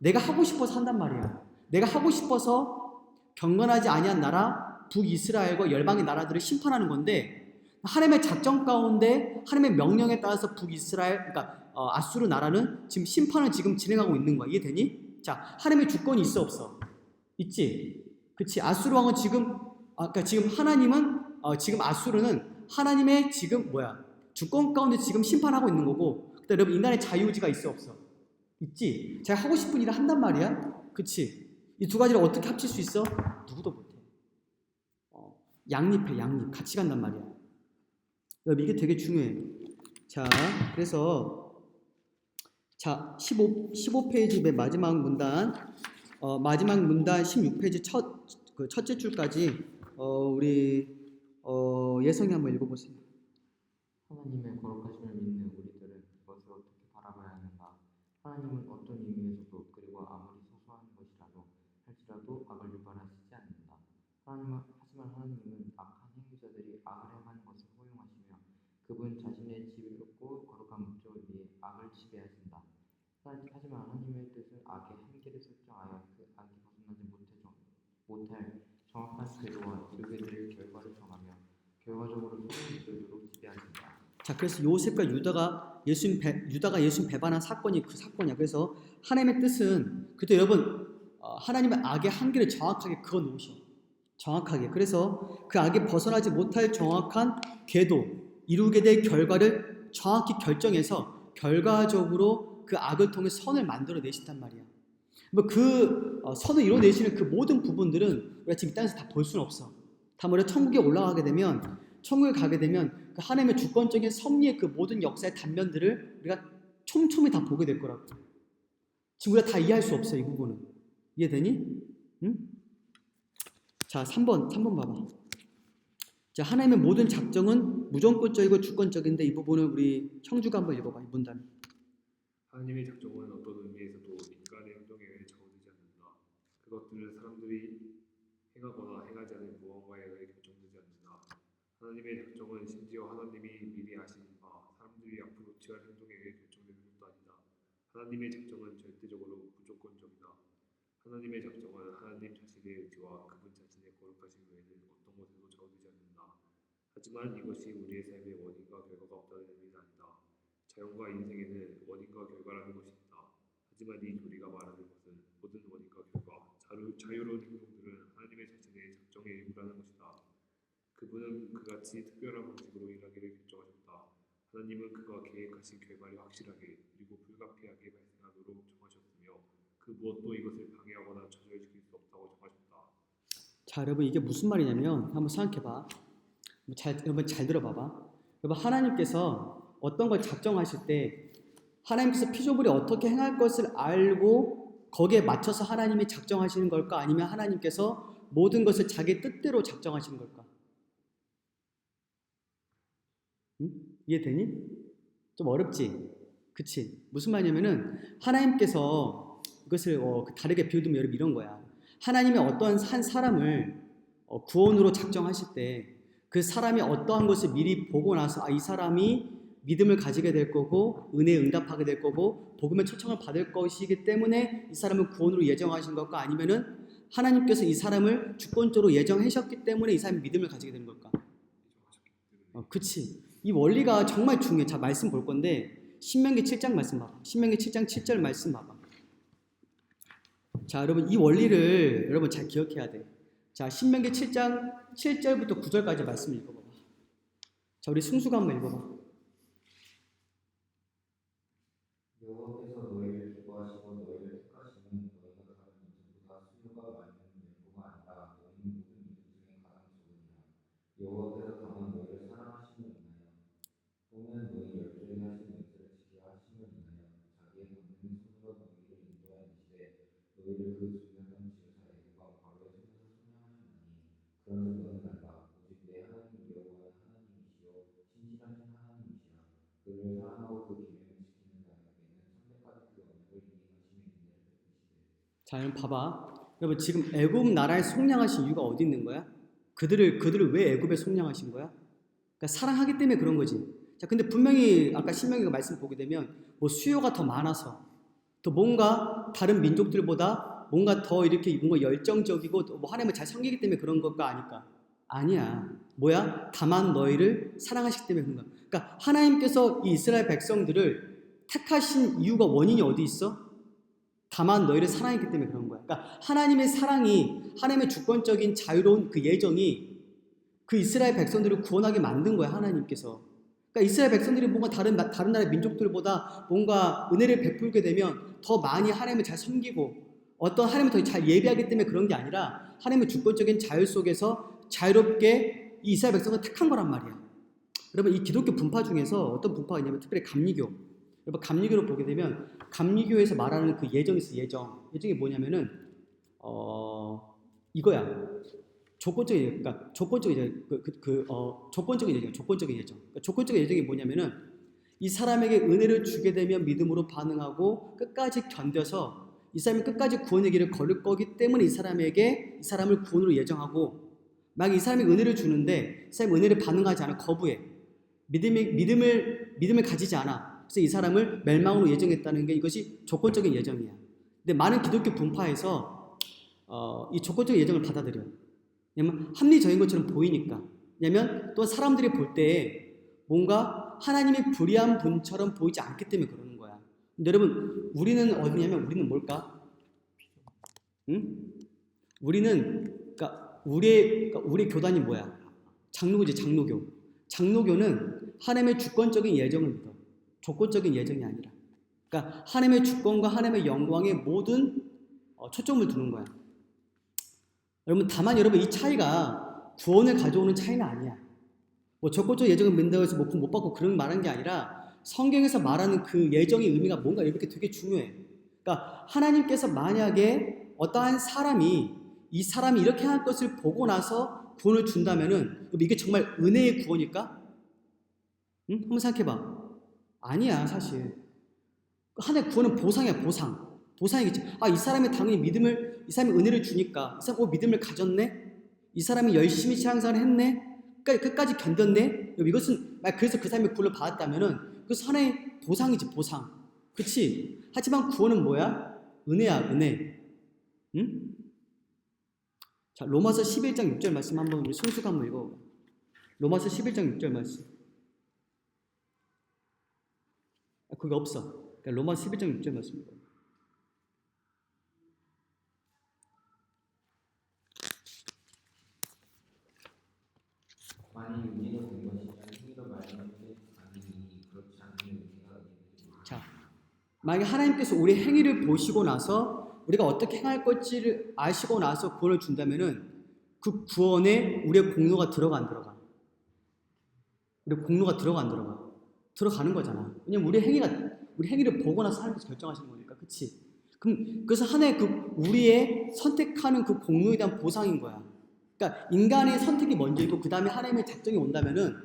S1: 내가 하고 싶어서 한단 말이야. 내가 하고 싶어서 경건하지 아니한 나라 북이스라엘과 열방의 나라들을 심판하는 건데 하나님의 작정 가운데 하나님의 명령에 따라서 북이스라엘 그러니까 아수르 나라는 지금 심판을 지금 진행하고 있는 거야. 이해되니? 자, 하나님의 주권이 있어 없어? 있지. 그치. 아수르 왕은 그러니까 지금 하나님은 지금 아수르는 하나님의 지금 주권 가운데 지금 심판하고 있는 거고. 근데 여러분 인간의 자유의지가 있어 없어? 있지. 자기가 하고 싶은 일을 한단 말이야. 그치. 이 두 가지를 어떻게 합칠 수 있어? 누구도 못해. 양립해. 같이 간단 말이야. 여러분 이게 되게 중요해. 자, 그래서 자 15페이지 맨 마지막 문단 16페이지 첫째 줄까지 우리 예성이 한번 읽어보세요.
S4: 하나님의 거룩하심을 믿는 우리들은 이것을 어떻게 바라봐야 하는가? 하나님은 어떤 의미에서도 그리고 아무리 소소한 것이라도 할지라도 악을 유발하시지 않는다. 하지만 하나님은 악한 행위자들이 악을 행하는 것을 허용하시며 그분 자신의 지혜롭고 거룩한 목적을 위해 악을 지배하신다. 하지만 하나님의 뜻은 악의 한계를 설정하여 그 악이 벗어나지 못할 정확한 궤도와 이루게 될 결과를 정하며 결과적으로 소원이 이르도록 지배하신다.
S1: 자, 그래서 요셉과 유다가 예수님 배반한 사건이 그 사건이야. 그래서 하나님의 뜻은 그때 여러분 하나님의 악의 한계를 정확하게 그어 놓으셔. 정확하게. 그래서 그 악에 벗어나지 못할 정확한 궤도, 이루게 될 결과를 정확히 결정해서 결과적으로 그 악을 통해 선을 만들어 내신단 말이야. 그 선을 이뤄내시는 그 모든 부분들은 우리가 지금 이 땅에서 다 볼 수는 없어. 다만 우리가 천국에 가게 되면 그 하나님의 주권적인 섭리의 그 모든 역사의 단면들을 우리가 촘촘히 다 보게 될 거라고. 지금 우리가 다 이해할 수 없어, 이 부분은. 이해되니? 응? 자, 3번 봐봐. 자, 하나님의 모든 작정은 무조건적이고 주권적인데 이 부분은 우리 형주가 한번 읽어봐, 이 문단.
S3: 하나님의 작정은 어떤 의미에서도 인간의 행동에 의해 좌우되지 않는다. 그것들은 사람들이 행하거나 행하지 않을 무언가에 의해 결정되지 않는다. 하나님의 작정은 심지어 하나님이 미리 아신 바 사람들이 앞으로 취할 행동에 의해 결정되는 것도 아니다. 하나님의 작정은 절대적으로 무조건적이다. 하나님의 작정은 하나님 자신의 의지와 그분 자신의 거룩하신 외에는 어떤 것에도 좌우되지 않는다. 하지만 이것이 우리의 삶에 원인과 결과가 없다는 의미는 아니다. 자연과 인생에는 원인과 결과라는 것이 있다. 하지만 이 교리가 말하는 것은 모든 원인과 결과, 자유로운 행동들은 하나님의 자신의 작정의 일부라는 것이다. 그분은 그같이 특별한 방식으로 일하기를 결정하셨다. 하나님은 그가 계획하신 결말이 확실하게 그리고 불가피하게 발생하도록 정하셨으며 그 무엇도 이것을 방해하거나 좌절시킬 수 없다고 정하셨다.
S1: 자, 여러분 이게 무슨 말이냐면 한번 생각해봐. 여러분 잘 들어봐봐. 여러분 하나님께서 어떤 걸 작정하실 때 하나님께서 피조물이 어떻게 행할 것을 알고 거기에 맞춰서 하나님이 작정하시는 걸까? 아니면 하나님께서 모든 것을 자기 뜻대로 작정하시는 걸까? 응? 이해되니? 좀 어렵지? 그치? 무슨 말이냐면은 하나님께서 이것을 다르게 비유하면 여러분 이런 거야. 하나님이 어떤 한 사람을 구원으로 작정하실 때 그 사람이 어떠한 것을 미리 보고 나서 이 사람이 믿음을 가지게 될 거고 은혜에 응답하게 될 거고 복음의 초청을 받을 것이기 때문에 이 사람을 구원으로 예정하신 것과 아니면은 하나님께서 이 사람을 주권적으로 예정하셨기 때문에 이 사람이 믿음을 가지게 되는 걸까? 그치? 이 원리가 정말 중요해. 자, 말씀 볼 건데 신명기 7장 말씀 봐봐. 신명기 7장 7절 말씀 봐봐. 자, 여러분 이 원리를 여러분 잘 기억해야 돼. 자, 신명기 7장 7절부터 9절까지 말씀을 읽어봐봐. 자, 우리 승수가 한번 읽어봐.
S2: 여호와께서 너희를 기뻐하시고 너희를 택하시는 너희가 다른 인생보다 수요가 많은 멘토가 아니라 너희는 모든 이들 중에 가장 적으니라. 여호와께서 다만 너희를 사랑하심을 인하여 또는 너희 열조에 하신 맹세를 지키려 하심을 인하여 자기의 권능의 손으로 너희를 인도하시되 너희를 그 중요한 지도자 애굽과 바로의 손에서 속량하셨나니 그런즉 너는 알라. 오직 내 하나님 여호와는 하나님이시요 신실하신 하나님이시라. 그를 사랑하고 그 계명을 지키는 자에게는 천대까지 그 언약을 이행하시며 인내를 베푸시되.
S1: 자, 여러분 봐봐. 여러분 지금 애굽 나라에 속량하신 이유가 어디 있는 거야? 그들을 왜 애굽에 속량하신 거야? 그러니까 사랑하기 때문에 그런 거지. 자, 근데 분명히 아까 신명기가 말씀 보게 되면 뭐 수요가 더 많아서 또 뭔가 다른 민족들보다 뭔가 더 이렇게 뭔가 열정적이고 뭐 하나님을 잘 섬기기 때문에 그런 것과 아닐까? 아니야. 뭐야? 다만 너희를 사랑하시기 때문에 그런 거야. 그러니까 하나님께서 이 이스라엘 백성들을 택하신 이유가 원인이 어디 있어? 다만 너희를 사랑했기 때문에 그런 거야. 그러니까 하나님의 사랑이 하나님의 주권적인 자유로운 그 예정이 그 이스라엘 백성들을 구원하게 만든 거야, 하나님께서. 그러니까 이스라엘 백성들이 뭔가 다른 나라의 민족들보다 뭔가 은혜를 베풀게 되면 더 많이 하나님을 잘 섬기고 어떤 하나님을 더 잘 예배하기 때문에 그런 게 아니라 하나님의 주권적인 자유 속에서 자유롭게 이 이스라엘 백성을 택한 거란 말이야. 여러분 이 기독교 분파 중에서 어떤 분파가 있냐면 특별히 감리교. 여러분 감리교를 보게 되면 감리교에서 말하는 그 예정이 있어. 예정이 뭐냐면은 이거야. 조건적인 예정. 그러니까 조건적인 예정. 그러니까 조건적인 예정이 뭐냐면은 이 사람에게 은혜를 주게 되면 믿음으로 반응하고 끝까지 견뎌서 이 사람이 끝까지 구원의 길을 걸을 거기 때문에 이 사람을 구원으로 예정하고 만약 이 사람이 은혜를 주는데 이 사람이 은혜를 반응하지 않아 거부해. 믿음을 가지지 않아. 그래서 이 사람을 멸망으로 예정했다는 게 이것이 조건적인 예정이야. 근데 많은 기독교 분파에서 이 조건적인 예정을 받아들여. 왜냐면 합리적인 것처럼 보이니까. 왜냐면 또 사람들이 볼 때 뭔가 하나님의 불의한 분처럼 보이지 않기 때문에 그러는 거야. 근데 여러분 우리는 어디냐면 우리는 뭘까? 응? 그러니까 우리의 교단이 뭐야? 장로교지, 장로교. 장로교는 하나님의 주권적인 예정을 믿어. 조건적인 예정이 아니라. 그러니까 하나님의 주권과 하나님의 영광에 모든 초점을 두는 거야. 여러분 다만 여러분 이 차이가 구원을 가져오는 차이는 아니야. 뭐 적극적 예정을 믿는다고 해서 뭐 구원 못 받고 그런 말한 게 아니라 성경에서 말하는 그 예정의 의미가 뭔가 이렇게 되게 중요해. 그러니까 하나님께서 만약에 어떠한 사람이 이 사람이 이렇게 할 것을 보고 나서 구원을 준다면은 이게 정말 은혜의 구원일까? 응? 한번 생각해봐. 아니야, 사실. 하나의 구원은 보상이야, 보상. 보상이겠지. 아, 이 사람이 당연히 이 사람이 은혜를 주니까, 이 사람이 믿음을 가졌네? 이 사람이 열심히 신앙생활을 했네? 끝까지 견뎠네? 이것은, 그래서 그 사람이 구원을 받았다면은, 그것은 하나의 보상이지, 보상. 그치? 하지만 구원은 뭐야? 은혜야, 은혜. 응? 자, 로마서 11장 6절 말씀 한번 우리 순수가 한번 읽어봐. 로마서 11장 6절 말씀. 그게 없어. 그러니까 로마서 11장 6절 말씀 읽어.
S2: 만일 은혜로 된 것이면 행위로 말하는 게 아니니 그렇지 않으면 은혜가 은혜되지.
S1: 자, 만약에 하나님께서 우리 행위를 보시고 나서 우리가 어떻게 행할 것지를 아시고 나서 구원을 준다면은 그 구원에 우리의 공로가 들어가 안 들어가? 우리 공로가 들어가 안 들어가? 들어가는 거잖아. 왜냐면 우리 행위를 보고 나서 하나님께서 결정하시는 거니까, 그치? 그래서 하나의 우리의 선택하는 그 공로에 대한 보상인 거야. 그러니까 인간의 선택이 먼저이고 그 다음에 하나님의 작정이 온다면은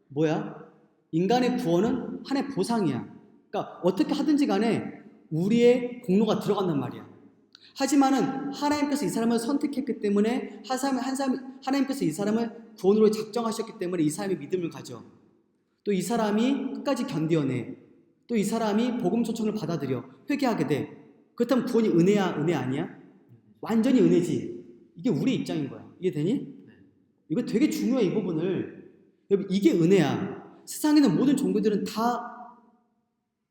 S1: 뭐야? 인간의 구원은 하나의 보상이야. 그러니까 어떻게 하든지 간에 우리의 공로가 들어간단 말이야. 하지만은 하나님께서 이 사람을 선택했기 때문에 하나님께서 이 사람을 구원으로 작정하셨기 때문에 이 사람이 믿음을 가져. 또 이 사람이 끝까지 견뎌내. 또 이 사람이 복음 초청을 받아들여 회개하게 돼. 그렇다면 구원이 은혜야, 은혜 아니야? 완전히 은혜지. 이게 우리 입장인 거야. 이해되니? 이거 되게 중요해, 이 부분을. 여러분, 이게 은혜야. 세상에는 모든 종교들은 다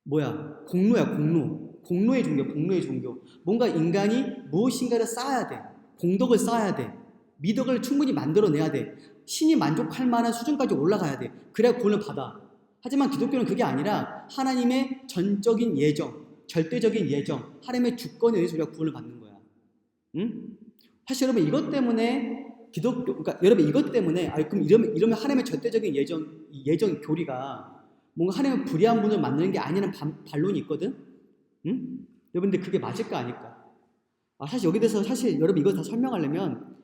S1: 뭐야? 공로야, 공로. 공로의 종교, 공로의 종교. 뭔가 인간이 무엇인가를 쌓아야 돼. 공덕을 쌓아야 돼. 미덕을 충분히 만들어내야 돼. 신이 만족할 만한 수준까지 올라가야 돼. 그래야 구원을 받아. 하지만 기독교는 그게 아니라 하나님의 전적인 예정, 절대적인 예정, 하나님의 주권에 의해서 우리가 구원을 받는 거야. 응? 사실 여러분 이것 때문에 그러니까 여러분 이것 때문에 그럼 이러면 하나님의 절대적인 예정 교리가 뭔가 하나님의 불의한 분을 만드는 게 아니라는 반론이 있거든. 응? 여러분들 그게 맞을까 아닐까? 사실 여기 대해서 사실 여러분 이거 다 설명하려면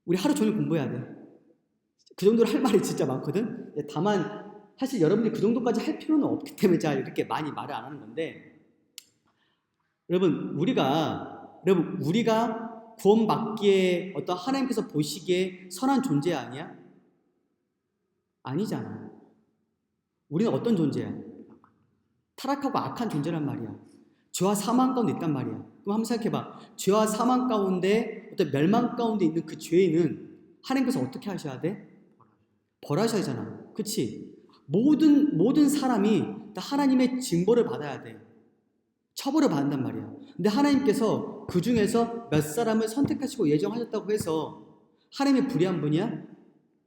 S1: 우리 하루 종일 공부해야 돼. 그 정도로 할 말이 진짜 많거든. 다만 사실 여러분들이 그 정도까지 할 필요는 없기 때문에 제가 이렇게 많이 말을 안 하는 건데, 여러분 우리가 구원받기에 어떤 하나님께서 보시기에 선한 존재 아니야? 아니잖아. 우리는 어떤 존재야? 타락하고 악한 존재란 말이야. 죄와 사망 가운데 있단 말이야. 그럼 한번 생각해봐. 죄와 사망 가운데 어떤 멸망 가운데 있는 그 죄인은 하나님께서 어떻게 하셔야 돼? 벌하셔야 하잖아. 그치? 모든 사람이 다 하나님의 징벌을 받아야 돼. 처벌을 받는단 말이야. 근데 하나님께서 그 중에서 몇 사람을 선택하시고 예정하셨다고 해서 하나님의 불의한 분이야?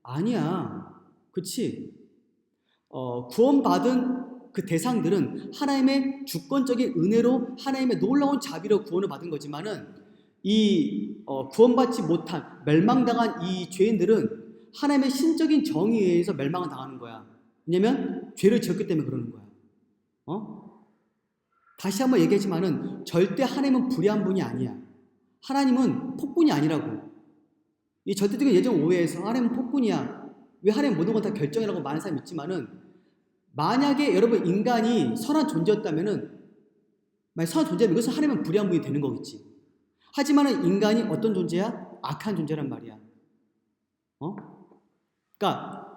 S1: 아니야. 그치? 구원받은 그 대상들은 하나님의 주권적인 은혜로 하나님의 놀라운 자비로 구원을 받은 거지만은 구원받지 못한 멸망당한 이 죄인들은 하나님의 신적인 정의에 의해서 멸망을 당하는 거야. 왜냐면 죄를 지었기 때문에 그러는 거야. 다시 한번 얘기하지만은 절대 하나님은 불의한 분이 아니야. 하나님은 폭군이 아니라고. 이 절대적인 예정 오해에서 하나님은 폭군이야. 왜 하나님 모든 건 다 결정이라고 많은 사람이 있지만은 만약에 여러분 인간이 선한 존재였다면은 선한 존재면 이것은 하나님은 불의한 분이 되는 거겠지. 하지만은 인간이 어떤 존재야? 악한 존재란 말이야. 그러니까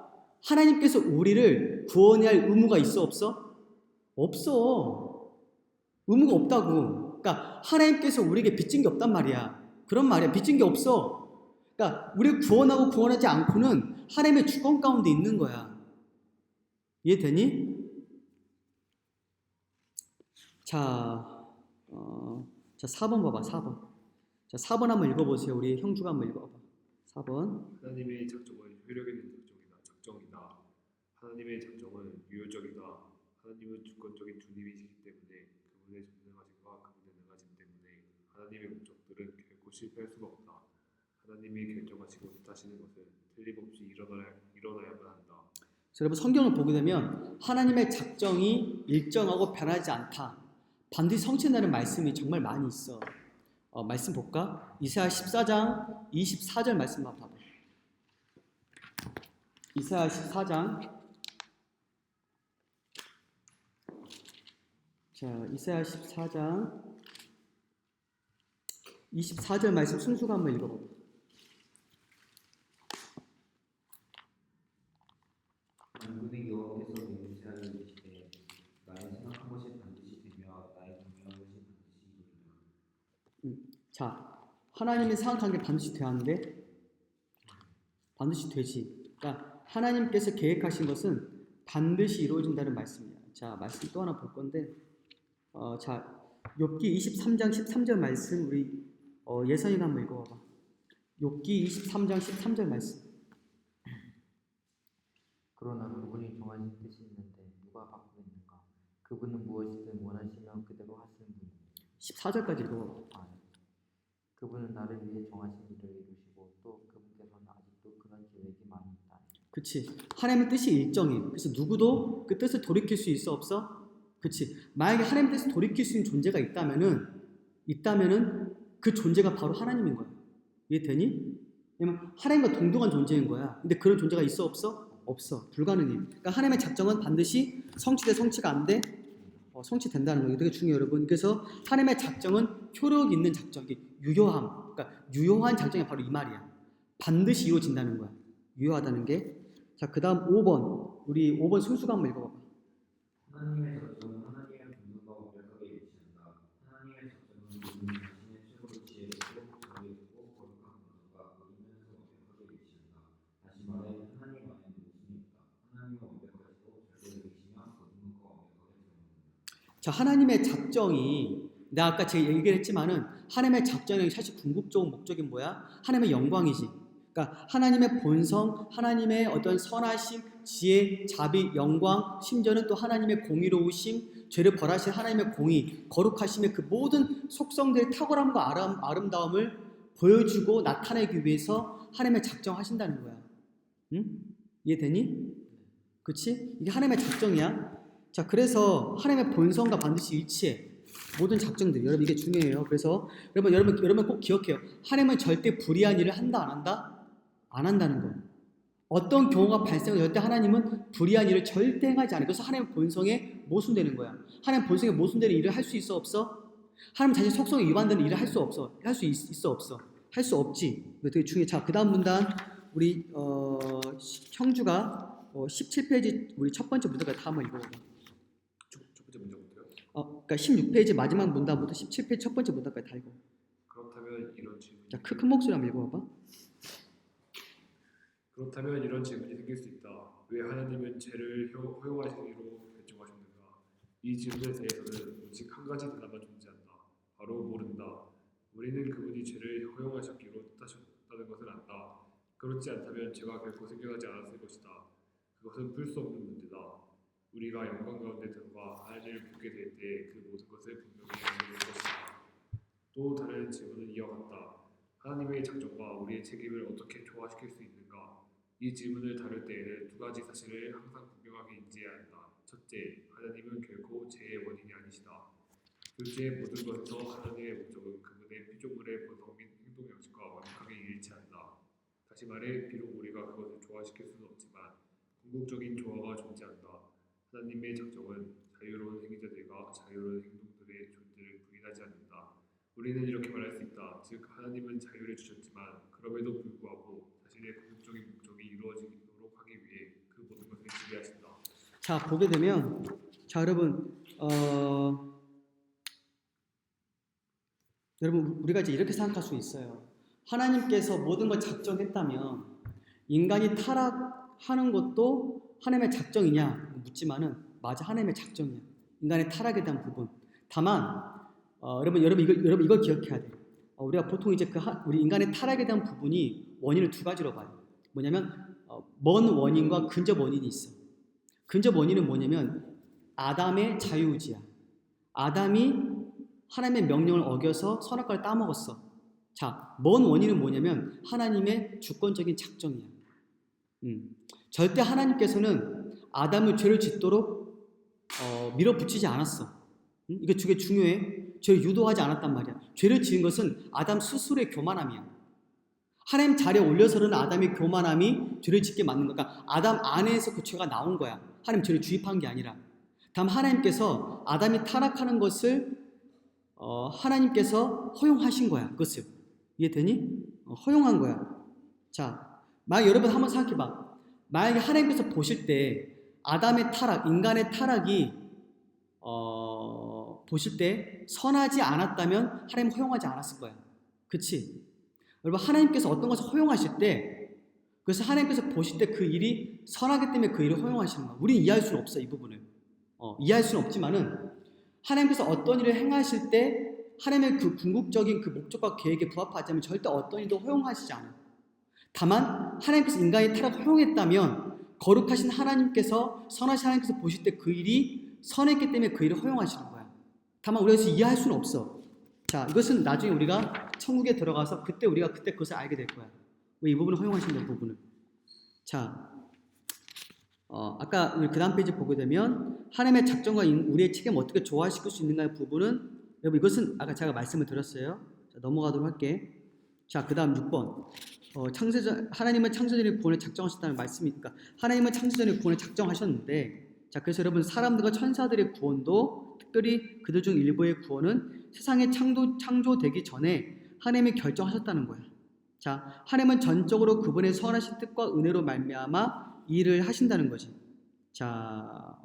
S1: 하나님께서 우리를 구원해야 할 의무가 있어 없어? 없어. 의무가 없다고. 그러니까 하나님께서 우리에게 빚진 게 없단 말이야. 그런 말이야. 빚진 게 없어. 그러니까 우리를 구원하고 구원하지 않고는 하나님의 주권 가운데 있는 거야. 이해되니? 자, 4번 봐봐. 4번. 자, 4번 한번 읽어보세요. 우리 형주가 한번 읽어봐. 4번.
S3: 하나님의 작정은 효력 있는 작정이다. 하나님의 작정은 유효적이다. 하나님은 주권적인 주님이시기 때문에 그분의 전능하심과 그분의 능하심 때문에 하나님의 목적들은 결코 실패할 수가 없다. 하나님이 결정하시고 뜻하시는 것은 틀림없이 일어나야만 한다.
S1: 그래서 여러분 성경을 보게 되면 하나님의 작정이 일정하고 변하지 않다. 반드시 성취된다는 말씀이 정말 많이 있어. 말씀 볼까? 이사야 14장 24절 말씀 한번 봐봐. 이사야 14장. 자, 이사야 14장 24절 말씀 순수가 한번 읽어봐.
S2: 만군의 여호와께서 메시아를 이르시되 나의 생각한 것이 반드시 되며 나의 경영한 것이 반드시 이루리라.
S1: 자, 하나님이 생각한 게 반드시 돼야 하는데 반드시 되지. 그러니까 하나님께서 계획하신 것은 반드시 이루어진다는 말씀이야. 자, 말씀 또 하나 볼 건데, 자, 욥기 23장 13절 말씀 우리 예선이가 한번 읽어봐봐. 욥기 23장 13절 말씀.
S4: 그러나 그분이 정하신 뜻이 있는데 누가 바꾸겠는가? 그분은 무엇이든 원하시면 그대로 하시는 분이에요.
S1: 14절까지 읽어봐봐.
S4: 그분은 나를 위해 정하신 일을 이루시고 또 그분께서는 아직도 그런 계획이 많이 있다.
S1: 그치. 하나님의 뜻이 일정해. 그래서 누구도 그 뜻을 돌이킬 수 있어 없어? 그치. 만약에 하나님의 뜻을 돌이킬 수 있는 존재가 있다면은 그 존재가 바로 하나님인 거야. 이해되니? 왜냐면 하나님과 동등한 존재인 거야. 근데 그런 존재가 있어 없어? 없어. 불가능해. 그러니까 하나님의 작정은 반드시 성취돼 성취가 안 돼? 성취된다는 거예요. 되게 중요해요, 여러분. 그래서 하나님의 작정은 효력 있는 작정이 유효함. 그러니까 유효한 작정이 바로 이 말이야. 반드시 이루어진다는 거야. 유효하다는 게. 자, 그 다음 5번. 우리 5번 순수가 한번 읽어봐봐.
S2: 하나님의 작정은 하나님의 분노가 완벽하게 일치한다. 하나님의 작정은 그분이 자신의 최고로 지혜롭고 자비롭고 거룩한 분노가 그리면서 완벽하게 일치한다. 다시 말해 하나님 안에 모순이 있다. 하나님은 완벽하시고 절대적이시며 거듭문과 완벽하게 드러납니다.
S1: 자, 하나님의 작정이 내가 아까 제가 얘기를 했지만은 하나님의 작정의 사실 궁극적 목적이 뭐야? 하나님의 영광이지. 그러니까 하나님의 본성, 하나님의 어떤 선하심, 지혜, 자비, 영광, 심지어는 또 하나님의 공의로우심, 죄를 벌하신 하나님의 공의, 거룩하심의 그 모든 속성들의 탁월함과 아름다움을 보여주고 나타내기 위해서 하나님의 작정하신다는 거야. 응? 이해되니? 그렇지? 이게 하나님의 작정이야. 자, 그래서 하나님의 본성과 반드시 일치해. 모든 작정들이. 여러분 이게 중요해요. 그래서 여러분 꼭 기억해요. 하나님은 절대 불의한 일을 한다 안 한다? 안 한다는 거예요. 어떤 경우가 발생할 때 하나님은 불의한 일을 절대 행하지 않아요. 그래서 하나님 본성에 모순되는 거야. 하나님 본성에 모순되는 일을 할 수 있어 없어? 하나님 자신 속성에 위반되는 일을 할 수 없어? 할 수 있어 없어? 할 수 없지. 이거 되게 중요해. 자, 그 다음 문단 우리 형주가 17페이지 우리 첫 번째 문단까지 다 한번 읽어봐.
S3: 첫 번째 문제부터요.
S1: 그러니까 16페이지 마지막 문단부터 17페이지 첫 번째 문단까지 다 읽어.
S3: 그렇다면 이런 질문이
S1: 자, 큰 목소리 한번 읽어봐.
S3: 그렇다면 이런 질문이 생길 수 있다. 왜 하나님은 죄를 허용하시기로 결정하셨는가? 이 질문에 대해서는 오직 한 가지 대답만 존재한다. 바로 모른다. 우리는 그분이 죄를 허용하셨기로 뜻하셨다는 것을 안다. 그렇지 않다면 죄가 결코 생겨나지 않았을 것이다. 그것은 풀 수 없는 문제다. 우리가 영광 가운데 들어가 하나님을 보게 될 때 그 모든 것을 분명히 알게 될 것이다. 또 다른 질문은 이어갔다. 하나님의 작정과 우리의 책임을 어떻게 조화시킬 수 있는가? 이 질문을 다룰 때에는 두 가지 사실을 항상 분명하게 인지해야 한다. 첫째, 하나님은 결코 죄의 원인이 아니시다. 둘째, 모든 것에서 하나님의 목적은 그분의 피조물의 본성 및 행동 양식과 완벽하게 일치한다. 다시 말해, 비록 우리가 그것을 조화시킬 수는 없지만 궁극적인 조화가 존재한다. 하나님의 작정은 자유로운 행위자들과 자유로운 행동들의 존재를 부인하지 않는다. 우리는 이렇게 말할 수 있다. 즉, 하나님은 자유를 주셨지만 그럼에도 불구하고 자신의 궁극적인 목적이 이루어지도록 하기 위해 그 모든 것을 지배하신다.
S1: 자, 보게 되면 자, 여러분 우리가 이제 이렇게 생각할 수 있어요. 하나님께서 모든 걸 작정했다면 인간이 타락하는 것도 하나님의 작정이냐 묻지만은 맞아, 하나님의 작정이야. 인간의 타락에 대한 부분. 다만 여러분 이걸 기억해야 돼요. 우리가 보통 이제 우리 인간의 타락에 대한 부분이 원인을 두 가지로 봐요. 뭐냐면 먼 원인과 근접 원인이 있어. 근접 원인은 뭐냐면 아담의 자유의지야. 아담이 하나님의 명령을 어겨서 선악과를 따먹었어. 자, 먼 원인은 뭐냐면 하나님의 주권적인 작정이야. 절대 하나님께서는 아담을 죄를 짓도록 밀어붙이지 않았어. 이거 되게 중요해. 죄를 유도하지 않았단 말이야. 죄를 지은 것은 아담 스스로의 교만함이야. 하나님 자리에 올려서는 아담의 교만함이 죄를 짓게 만든 거야. 그러니까 아담 안에서 그 죄가 나온 거야. 하나님 죄를 주입한 게 아니라. 다만 하나님께서 아담이 타락하는 것을 하나님께서 허용하신 거야. 그것을. 이해되니? 허용한 거야. 자, 만약 여러분 한번 생각해봐. 만약에 하나님께서 보실 때 아담의 타락, 인간의 타락이 보실 때 선하지 않았다면 하나님 허용하지 않았을 거야. 그치? 여러분 하나님께서 어떤 것을 허용하실 때 그래서 하나님께서 보실 때 그 일이 선하기 때문에 그 일을 허용하시는 거야. 우리는 이해할 수는 없어 이 부분을. 이해할 수는 없지만은 하나님께서 어떤 일을 행하실 때 하나님의 그 궁극적인 그 목적과 계획에 부합하지 않으면 절대 어떤 일도 허용하시지 않아요. 다만 하나님께서 인간의 타락을 허용했다면 거룩하신 하나님께서 선하신 하나님께서 보실 때 그 일이 선했기 때문에 그 일을 허용하시는 거야. 다만 우리가 이해할 수는 없어. 자, 이것은 나중에 우리가 천국에 들어가서 그때 우리가 그때 그것을 알게 될 거야. 왜 이 부분을 허용하신다 이 부분을. 자, 아까 우리 그 다음 페이지 보게 되면 하나님의 작정과 우리의 책임 어떻게 조화시킬 수 있는가의 부분은 여러분 이것은 아까 제가 말씀을 드렸어요. 자, 넘어가도록 할게. 자, 그 다음 6번. 하나님은 창세전에 구원을 작정하셨다는 말씀이니까 하나님은 창세전에 구원을 작정하셨는데 자, 그래서 여러분 사람들과 천사들의 구원도 특별히 그들 중 일부의 구원은 세상이 창조되기 전에 하나님이 결정하셨다는 거야. 자, 하나님은 전적으로 그분의 선하신 뜻과 은혜로 말미암아 이 일을 하신다는 거지. 자,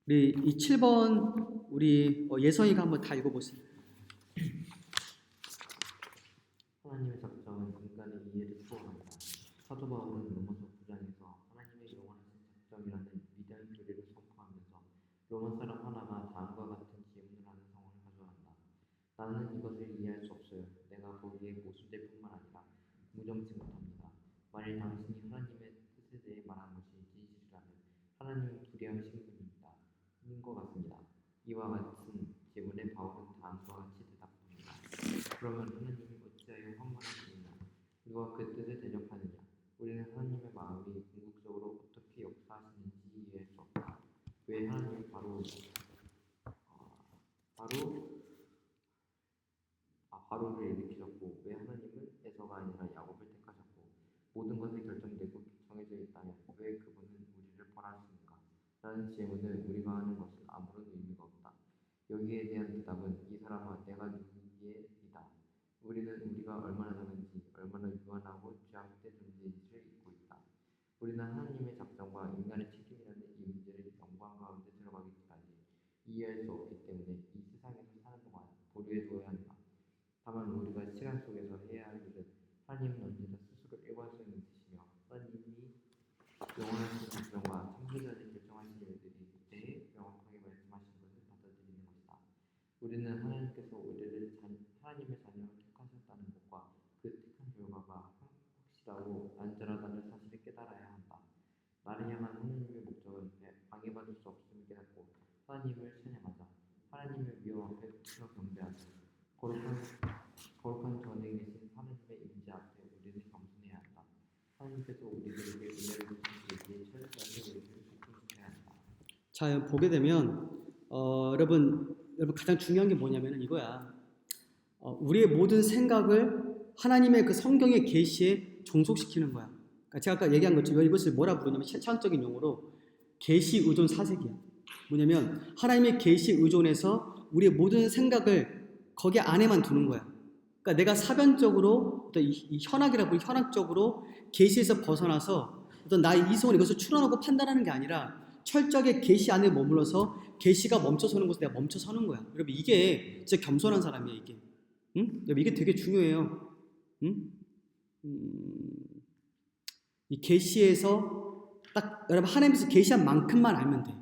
S1: 우리 이 7번 우리 예성이가 한번 다 읽어보세요.
S4: 하나님의 작정은 인간의 이해를 초월한다. 사도 바울은 로마서 9장에서 하나님의 영원하신 작정이라는 위대한 교리를 선포하면서 로마 사람 하나가 다음과 같은 질문을 하는 상황을 가져간다. 나는 이것을 이해할 수 없어요. 내가 보기에 모순될 뿐만 아니라 무정치 못합니다. 만일 당신이 하나님의 뜻에 대해 말한 것이 진실이라면 하나님은 불의하신 분입니다. 인 것 같습니다. 이와 같은 질문에 바울은 다음과 같이 대답합니다. 그러면 하나님이 어찌하여 환문하시느냐? 누가 그 뜻에 대적하느냐? 우리는 하나님의 마음이 궁극적으로 어떻게 역사하시는지 이해할 수 없다. 왜 하나님이 바로를 일으키셨고 왜 하나님은 에서가 아니라 야곱을 택하셨고 모든 것이 결정되고 정해져 있다면 왜 그분은 우리를 벌하십니까? 라는 질문을 우리가 하는 것은 아무런 의미가 없다. 여기에 대한 대답은 이 사람아 내가 누구기에이다. 우리는 우리가 얼마나 작은지 얼마나 유한하고 죄악된 존재인지를 잊고 있다. 우리는 하나님의 작정과 인간의 책임이라는 이 문제를 영광 가운데 들어가기까지 이해할 수 없기 때문에 이 세상에서 사는 동안 보류해 두어야 한다. 다만 우리가 시간 속에서 해야 할 일은 하나님은 언제나 스스로 일관성 있으시며 하나님이 영원하신 작정과 창조전에 결정하신 일들이 대해 명확하게 말씀하신 것을 받아들이는 것이다. 우리는 하나님께서 우리를 하나님의 자녀로 택하셨다는 것과 그 택한 결과가 확실하고 안전하다는 사실을 깨달아야 한다. 나를 향한 하나님의 목적은 방해받을 수 없음을 깨닫고 하나님을 찬양하자. 하나님의 위엄 앞에 굽혀 경배하자. 거룩한 전에 계신 하나님의 임재 앞에 우리는 겸손해야 한다. 하나님께서 우리들에게 은혜를 주시기에 철저하게 우리를 지켜주셔야 한다.
S1: 자, 보게 되면 여러분 가장 중요한 게 뭐냐면 이거야. 우리의 모든 생각을 하나님의 그 성경의 계시에 종속시키는 거야. 그러니까 제가 아까 얘기한 것처럼 이것을 뭐라 부르냐면 신학적인 용어로 계시 의존 사색이야. 뭐냐면 하나님의 계시 의존에서 우리의 모든 생각을 거기 안에만 두는 거야. 그러니까 내가 사변적으로 어떤 이 현학이라고 현학적으로 계시에서 벗어나서 어떤 나의 이성을 이것을 추론하고 판단하는 게 아니라 철저하게 계시 안에 머물러서 계시가 멈춰서는 곳에 내가 멈춰서는 거야. 여러분 이게 진짜 겸손한 사람이야 이게. 응? 여러분 이게 되게 중요해요. 응? 이 계시에서 딱 여러분 하나님께서 계시한 만큼만 알면 돼.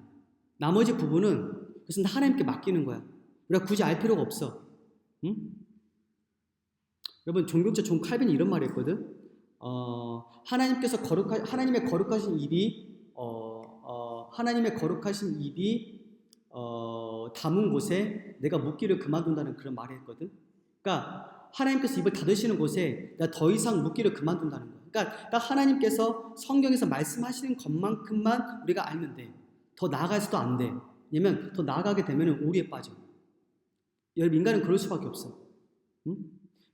S1: 나머지 부분은 그것은 하나님께 맡기는 거야. 우리가 굳이 알 필요가 없어. 응? 여러분 종교체 존 칼빈이 이런 말을 했거든. 하나님의 거룩하신 입이 담은 곳에 내가 묻기를 그만둔다는 그런 말을 했거든. 그러니까 하나님께서 입을 닫으시는 곳에 내가 더 이상 묻기를 그만둔다는 거야. 그러니까 딱 하나님께서 성경에서 말씀하시는 것만큼만 우리가 알면 돼. 더 나아가서도 안 돼. 왜냐면 더 나아가게 되면 오류에 빠져. 여러분, 인간은 그럴 수밖에 없어. 응?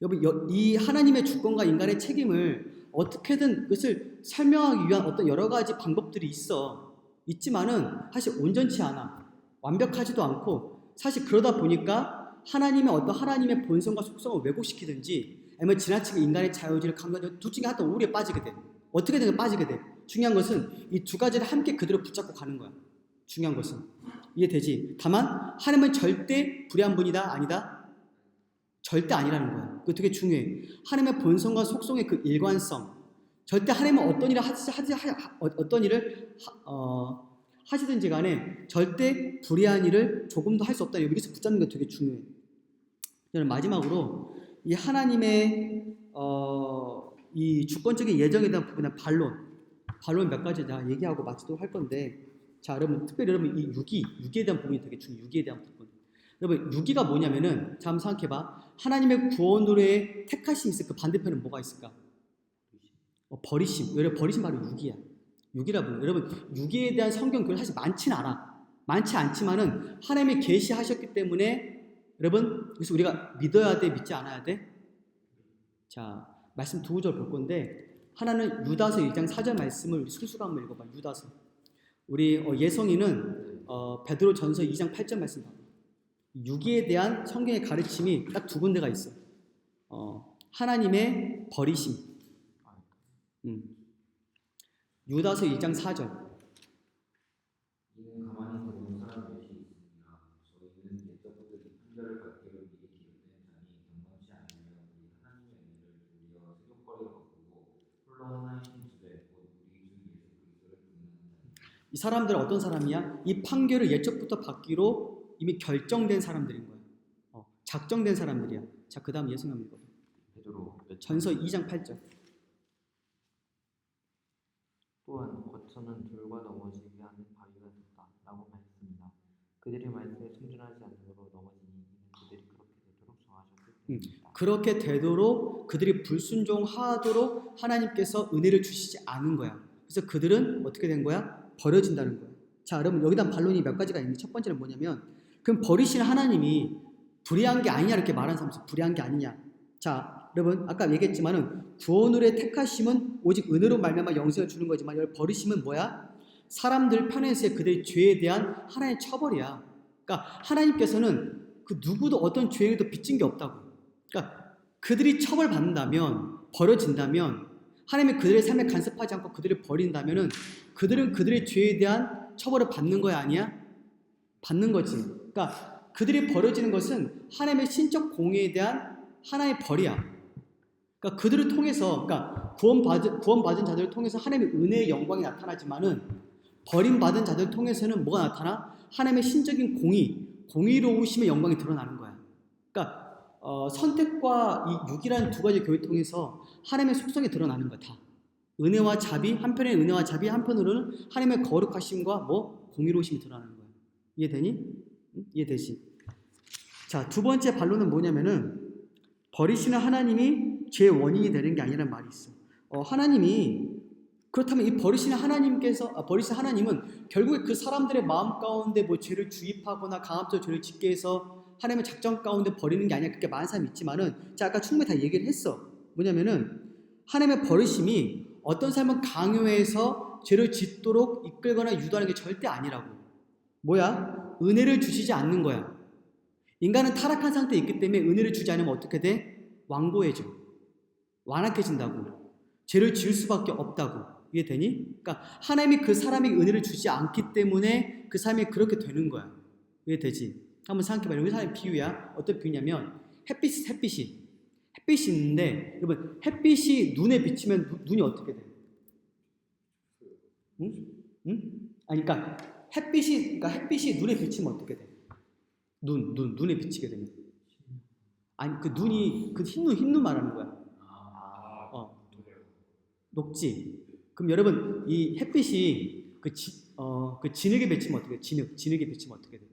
S1: 여러분, 이 하나님의 주권과 인간의 책임을 어떻게든 그것을 설명하기 위한 어떤 여러 가지 방법들이 있지만은 사실 온전치 않아. 완벽하지도 않고, 사실 그러다 보니까 하나님의 본성과 속성을 왜곡시키든지 아니면 지나치게 인간의 자유의지를 강조하는 둘 중에 하나 오류에 빠지게 돼. 어떻게든 빠지게 돼. 중요한 것은 이 두 가지를 함께 그대로 붙잡고 가는 거야. 중요한 것은. 이해되지? 다만 하나님은 절대 불의한 분이다? 아니다? 절대 아니라는 거야. 그거 되게 중요해. 하나님의 본성과 속성의 그 일관성. 절대 하나님은 어떤 일을 하시든지 간에 절대 불의한 일을 조금도 할 수 없다. 여기서 붙잡는 게 되게 중요해. 저는 마지막으로 이 하나님의 이 주권적인 예정에 대한 부분은 반론 몇 가지 다 얘기하고 마치도록 할 건데, 자, 여러분, 특별히 여러분 이 유기에 대한 부분이 되게 중요해요. 유기에 대한 부분. 여러분, 유기가 뭐냐면은, 자, 한번 생각해봐. 하나님의 구원 노래에 택하심이 있을 그 반대편은 뭐가 있을까? 버리심. 여러분, 버리심 바로 유기야. 유기라고. 여러분, 유기에 대한 성경 교리 사실 많지는 않아. 많지 않지만은 하나님이 계시하셨기 때문에 여러분, 그래서 우리가 믿어야 돼, 믿지 않아야 돼? 자, 말씀 두 구절 볼 건데, 하나는 유다서 1장 4절 말씀을 우리 술수가 한번 읽어봐. 유다서. 우리 예성이는 베드로 전서 2장 8절 말씀 봐. 유기에 대한 성경의 가르침이 딱 두 군데가 있어. 하나님의 버리심. 유다서 1장 4절.
S2: 이는 가만히 보는 사람 몇이 있습니다. 저희는 옛적부터 판결을 받기로 미리 기록된 자니 경건치 않으면 우리 하나님의 은혜를 우리와 세속거리가 거두고 홀로 하나이신 주제 곧 우리 주 예수 그리스도를 부인하는 자니.
S1: 이 사람들은 어떤 사람이야? 이 판결을 예적부터 받기로 이미 결정된 사람들인 거야. 작정된 사람들이야. 자, 그 다음 예수님 한번 읽어봐.
S4: 베드로
S1: 전서 2장 8절.
S4: 또한 거처는 돌과 넘어지게 하는 바위가 됐다 라고 말했습니다. 그들의 말씀에 순종하지 않으므로 넘어지니 이는 그들이 그렇게 되도록 정하셨기 때문입니다.
S1: 그렇게 되도록 그들이 불순종하도록 하나님께서 은혜를 주시지 않은 거야. 그래서 그들은 어떻게 된 거야? 버려진다는 거야. 자, 여러분, 여기다 반론이 몇 가지가 있는데, 첫 번째는 뭐냐면, 그럼 버리시는 하나님이 불의한 게 아니냐 이렇게 말하는 사람들, 불의한 게 아니냐. 자, 여러분, 아까 얘기했지만은 구원으로의 택하심은 오직 은혜로 말미암아 영생을 주는 거지만, 여러분, 버리심은 뭐야? 사람들 편에서의 그들의 죄에 대한 하나의 처벌이야. 그러니까 하나님께서는 그 누구도 어떤 죄에도 빚진 게 없다고. 그러니까 그들이 처벌받는다면, 버려진다면, 하나님이 그들의 삶에 간섭하지 않고 그들을 버린다면은 그들은 그들의 죄에 대한 처벌을 받는 거야, 아니야? 받는 거지. 그러니까 그들이 버려지는 것은 하나님의 신적 공의에 대한 하나의 벌이야. 그러니까 그들을 통해서, 그러니까 구원받은 자들을 통해서 하나님의 은혜의 영광이 나타나지만은 버림받은 자들을 통해서는 뭐가 나타나? 하나님의 신적인 공의로우심의 영광이 드러나는 거야. 그러니까 선택과 이 육이라는 두 가지 교회를 통해서 하나님의 속성이 드러나는 거야, 다. 은혜와 자비, 한편에는 은혜와 자비, 한편으로는 하나님의 거룩하심과 공의로우심이 드러나는 거야. 이해되니? 응? 이해되지? 자, 두 번째 반론은 뭐냐면은, 버리시는 하나님이 죄의 원인이 되는 게 아니라는 말이 있어. 하나님이, 그렇다면 이 버리시는 하나님은 결국에 그 사람들의 마음 가운데 죄를 주입하거나 강압적으로 죄를 짓게 해서 하나님의 작정 가운데 버리는 게 아니야. 그렇게 많은 사람이 있지만은, 자, 아까 충분히 다 얘기를 했어. 뭐냐면은, 하나님의 버리심이 어떤 사람은 강요해서 죄를 짓도록 이끌거나 유도하는 게 절대 아니라고. 뭐야? 은혜를 주시지 않는 거야. 인간은 타락한 상태에 있기 때문에 은혜를 주지 않으면 어떻게 돼? 완고해져. 완악해진다고. 죄를 지을 수밖에 없다고. 이해되니? 그러니까 하나님이 그 사람에게 은혜를 주지 않기 때문에 그 사람이 그렇게 되는 거야. 이해되지? 한번 생각해봐요. 우리 사람의 비유야. 어떤 비유냐면 햇빛이 있는데, 여러분, 햇빛이 눈에 비치면 눈이 어떻게 돼? 응? 아니, 그러니까 햇빛이 눈에 비치면 어떻게 돼? 눈에 비치게 되면. 아니, 그 눈이 그 흰눈 말하는 거야. 녹지. 그럼 여러분, 이 햇빛이 그 진흙에 비치면 어떻게 돼? 진흙에 비치면 어떻게 돼?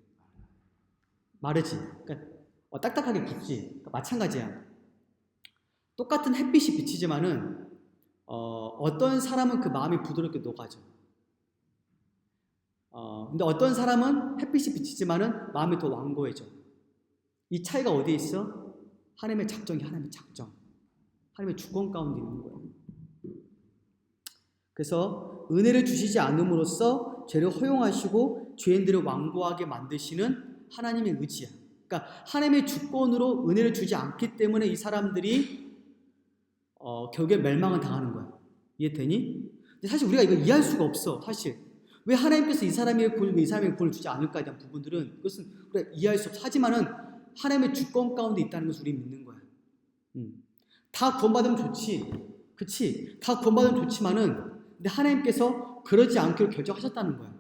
S1: 마르지. 그러니까 딱딱하게 굳지. 그러니까 마찬가지야. 똑같은 햇빛이 비치지만은 어떤 사람은 그 마음이 부드럽게 녹아져. 근데 어떤 사람은 햇빛이 비치지만은 마음이 더 완고해져. 이 차이가 어디에 있어? 하나님의 작정이 하나님의 작정. 하나님의 주권 가운데 있는 거예요. 그래서 은혜를 주시지 않음으로써 죄를 허용하시고 죄인들을 완고하게 만드시는 하나님의 의지야. 그러니까 하나님의 주권으로 은혜를 주지 않기 때문에 이 사람들이 결국에 멸망을 당하는 거야. 이해되니? 근데 사실 우리가 이거 이해할 수가 없어. 사실 왜 하나님께서 이 사람에게 구원을, 이 사람에게 구원을 주지 않을까에 대한 부분들은 그것은 우리가 이해할 수 없어. 하지만은 하나님의 주권 가운데 있다는 것을 우리 믿는 거야. 다 구원받으면 좋지, 그치? 다 구원받으면 좋지만은 근데 하나님께서 그러지 않기로 결정하셨다는 거야.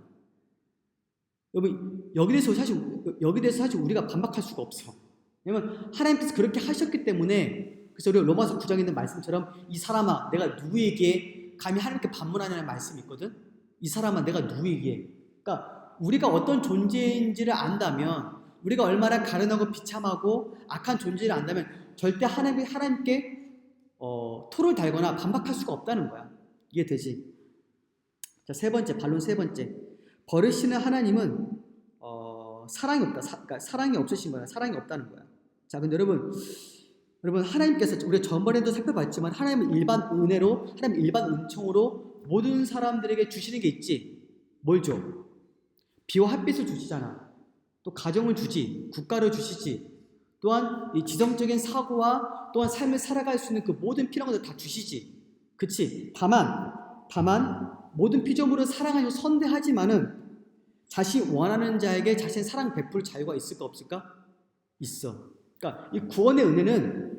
S1: 여러분 여기 대해서 사실 우리가 반박할 수가 없어. 왜냐면 하나님께서 그렇게 하셨기 때문에. 그래서 우리가 로마서 9장에 있는 말씀처럼 이 사람아 내가 누구에게 감히 하나님께 반문하냐는 말씀이 있거든. 이 사람아 내가 누구에게. 그러니까 우리가 어떤 존재인지를 안다면, 우리가 얼마나 가련하고 비참하고 악한 존재를 안다면 절대 하나님께 토를 달거나 반박할 수가 없다는 거야. 이해되지? 자, 세 번째, 반론 세 번째. 버리시는 하나님은 사랑이 없다. 그러니까 사랑이 없으신 거야. 사랑이 없다는 거야. 자, 근데 여러분 하나님께서 우리가 전번에도 살펴봤지만 하나님은 일반 은혜로, 하나님 일반 은총으로 모든 사람들에게 주시는 게 있지. 뭘 줘? 비와 햇빛을 주시잖아. 또 가정을 주지, 국가를 주시지. 또한 이 지성적인 사고와 또한 삶을 살아갈 수 있는 그 모든 필요한 것을 다 주시지. 그치? 다만 모든 피조물을 사랑하시고 선대하지만은 자신이 원하는 자에게 자신의 사랑 베풀 자유가 있을까 없을까? 있어. 그러니까 이 구원의 은혜는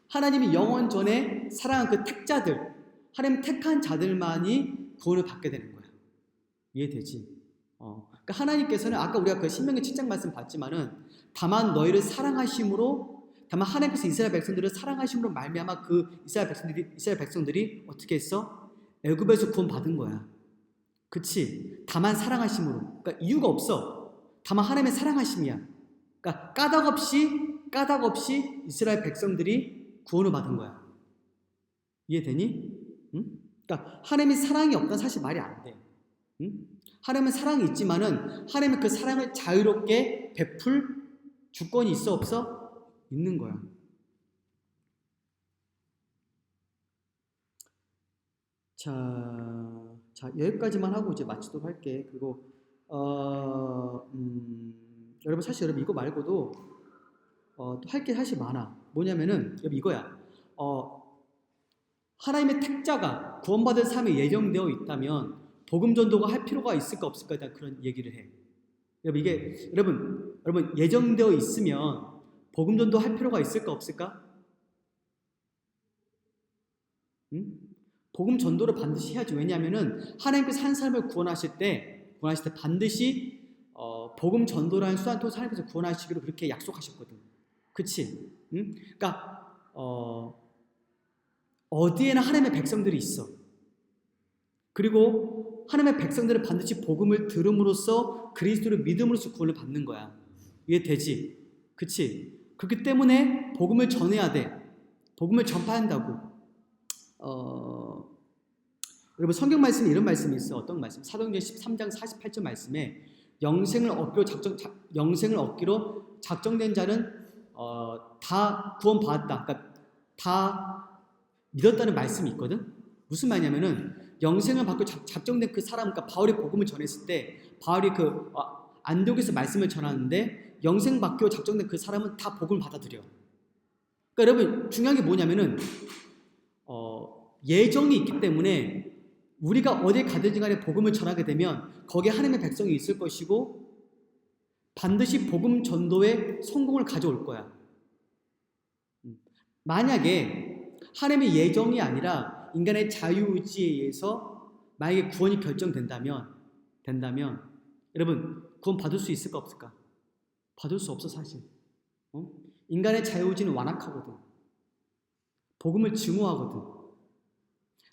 S1: 하나님이 영원 전에 사랑한 그 택자들, 하나님 택한 자들만이 구원을 받게 되는 거야. 이해되지? 그러니까 하나님께서는 아까 우리가 그 신명기 7장 말씀 봤지만은 다만 너희를 사랑하심으로, 다만 하나님께서 이스라엘 백성들을 사랑하심으로 말미암아 그 이스라엘 백성들이 어떻게 했어? 애굽에서 구원 받은 거야. 그치? 다만 사랑하심으로. 그러니까 이유가 없어. 다만 하나님의 사랑하심이야. 그러니까 까닭 없이 이스라엘 백성들이 구원을 받은 거야. 이해되니? 응? 그러니까 하나님의 사랑이 없다는 사실 말이 안 돼. 응? 하나님은 사랑이 있지만은 하나님은 그 사랑을 자유롭게 베풀 주권이 있어 없어? 있는 거야. 자 여기까지만 하고 이제 마치도록 할게. 그리고 여러분 사실 이거 말고도 또 할 게 사실 많아. 뭐냐면은 여러분 이거야. 하나님의 택자가 구원받을 삶에 예정되어 있다면 복음 전도가 할 필요가 있을까 없을까에 대한 그런 얘기를 해. 여러분 이게 여러분 예정되어 있으면 복음 전도 할 필요가 있을까 없을까? 응? 복음 전도를 반드시 해야지. 왜냐하면은 하나님께서 한 사람을 구원하실 때 반드시 복음 전도라는 수단 통해서 하나님께서 구원하시기로 그렇게 약속하셨거든. 그치? 응? 그러니까 어디에나 하나님의 백성들이 있어. 그리고 하나님의 백성들은 반드시 복음을 들음으로써 그리스도를 믿음으로써 구원을 받는 거야. 이해되지? 그치? 그렇기 때문에 복음을 전해야 돼. 복음을 전파한다고. 여러분 성경 말씀에 이런 말씀이 있어. 어떤 말씀? 사도행전 13장 48절 말씀에 영생을 얻기로 작정된 자는 다 구원받았다. 그러니까 다 믿었다는 말씀이 있거든. 무슨 말이냐면은 영생을 받고 작정된 그 사람, 그러니까 바울이 복음을 전했을 때 바울이 그 안디옥에서 말씀을 전하는데 영생 받고 작정된 그 사람은 다 복음을 받아들여. 그러니까 여러분 중요한 게 뭐냐면은 예정이 있기 때문에 우리가 어디에 가든지 간에 복음을 전하게 되면 거기에 하나님의 백성이 있을 것이고 반드시 복음 전도에 성공을 가져올 거야. 만약에 하나님의 예정이 아니라 인간의 자유의지에 의해서 만약에 구원이 결정된다면 여러분 구원 받을 수 있을까 없을까? 받을 수 없어 사실. 인간의 자유의지는 완악하거든. 복음을 증오하거든.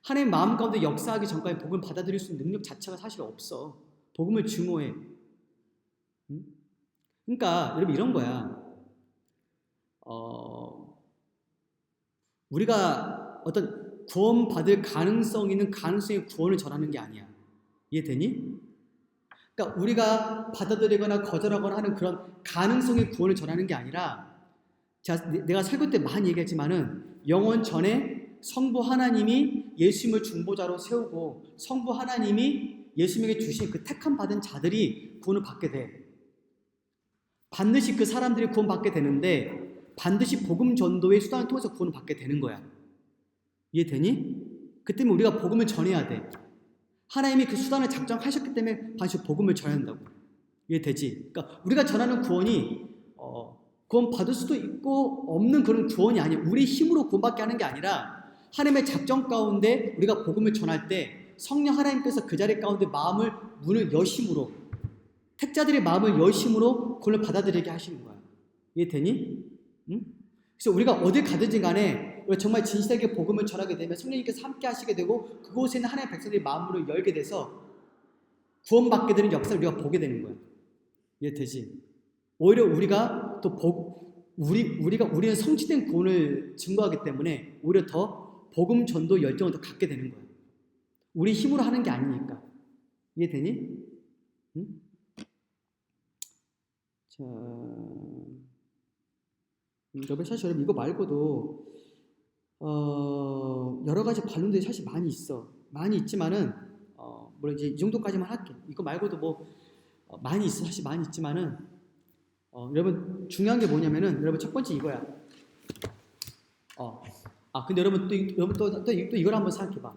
S1: 하나님 마음 가운데 역사하기 전까지 복음을 받아들일 수 있는 능력 자체가 사실 없어. 복음을 증오해. 그러니까 여러분 이런 거야. 우리가 어떤 구원받을 가능성 있는 가능성의 구원을 전하는 게 아니야. 이해되니? 그러니까 우리가 받아들이거나 거절하거나 하는 그런 가능성의 구원을 전하는 게 아니라, 내가 설교 때 많이 얘기했지만은 영원 전에 성부 하나님이 예수님을 중보자로 세우고 성부 하나님이 예수님에게 주신 그 택함 받은 자들이 구원을 받게 돼. 반드시 그 사람들이 구원받게 되는데 반드시 복음 전도의 수단을 통해서 구원을 받게 되는 거야. 이해되니? 그 때문에 우리가 복음을 전해야 돼. 하나님이 그 수단을 작정하셨기 때문에 반드시 복음을 전해야 한다고. 이해되지? 그러니까 우리가 전하는 구원이 구원 받을 수도 있고 없는 그런 구원이 아니야. 우리 힘으로 구원받게 하는 게 아니라 하나님의 작정 가운데 우리가 복음을 전할 때 성령 하나님께서 그 자리 가운데 문을 여심으로, 택자들의 마음을 여심으로 구원을 받아들이게 하시는 거야. 이해되니? 응? 그래서 우리가 어딜 가든지 간에 우리가 정말 진실하게 복음을 전하게 되면 성령님께서 함께 하시게 되고 그곳에 있는 하나님의 백성들의 마음으로 열게 돼서 구원받게 되는 역사를 우리가 보게 되는 거야. 이해되지? 오히려 우리가 또 우리는 성취된 구원을 증거하기 때문에 오히려 더 복음 전도 열정을 더 갖게 되는 거야. 우리 힘으로 하는 게 아니니까. 이해되니? 응? 자, 사실 여러분 이거 말고도 여러 가지 반론들이 사실 많이 있어. 많이 있지만은 물론 이제 이 정도까지만 할게. 이거 말고도 뭐 많이 있어. 사실 많이 있지만은 여러분 중요한 게 뭐냐면은 여러분 첫 번째 이거야. 근데 여러분 또 이걸 한번 생각해봐.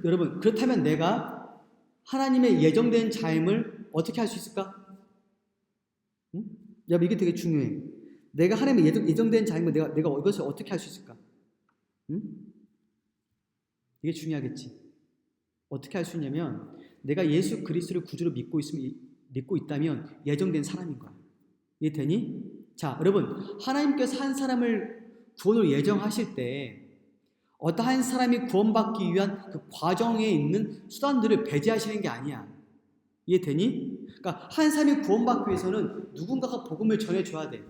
S1: 여러분 그렇다면 내가 하나님의 예정된 자임을 어떻게 할 수 있을까? 응? 여러분 이게 되게 중요해. 내가 하나님의 예정된 자임을 내가 이것을 어떻게 할 수 있을까? 응? 이게 중요하겠지. 어떻게 할 수 있냐면 내가 예수 그리스도를 구주로 믿고 있다면 예정된 사람인 거야. 이해되니? 자, 여러분 하나님께서 한 사람을 구원으로 예정하실 때 어떠한 사람이 구원받기 위한 그 과정에 있는 수단들을 배제하시는 게 아니야. 이해되니? 그러니까 한 사람이 구원받기 위해서는 누군가가 복음을 전해줘야 돼.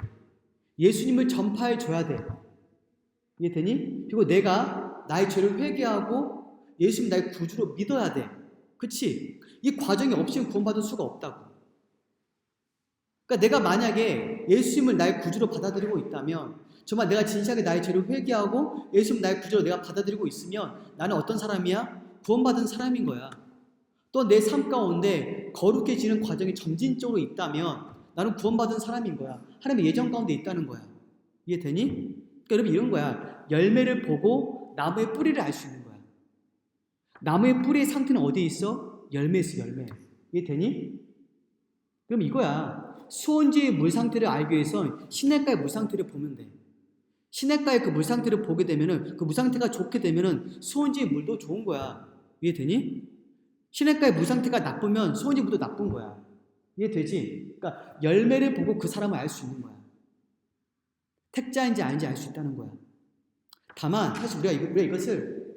S1: 예수님을 전파해줘야 돼. 이해되니? 그리고 내가 나의 죄를 회개하고 예수님 나의 구주로 믿어야 돼. 그치? 이 과정이 없이는 구원받을 수가 없다고. 그러니까 내가 만약에 예수님을 나의 구주로 받아들이고 있다면 정말 내가 진실하게 나의 죄를 회개하고 예수님 나의 구주로 내가 받아들이고 있으면 나는 어떤 사람이야? 구원받은 사람인 거야. 또 내 삶 가운데 거룩해지는 과정이 점진적으로 있다면 나는 구원받은 사람인 거야. 하나님의 예정 가운데 있다는 거야. 이해되니? 그러니까 여러분 이런 거야. 열매를 보고 나무의 뿌리를 알 수 있는 거야. 나무의 뿌리의 상태는 어디에 있어? 열매에 있어, 열매. 이해되니? 그럼 이거야. 수온지의 물 상태를 알기 위해서 시냇가의 물 상태를 보면 돼. 시냇가의 그 물 상태를 보게 되면은 그 물 상태가 좋게 되면은 수온지의 물도 좋은 거야. 이해되니? 시냇가의 물 상태가 나쁘면 수온지 물도 나쁜 거야. 이해되지? 그러니까 열매를 보고 그 사람을 알 수 있는 거야. 택자인지 아닌지 알 수 있다는 거야. 다만 사실 우리가 이것을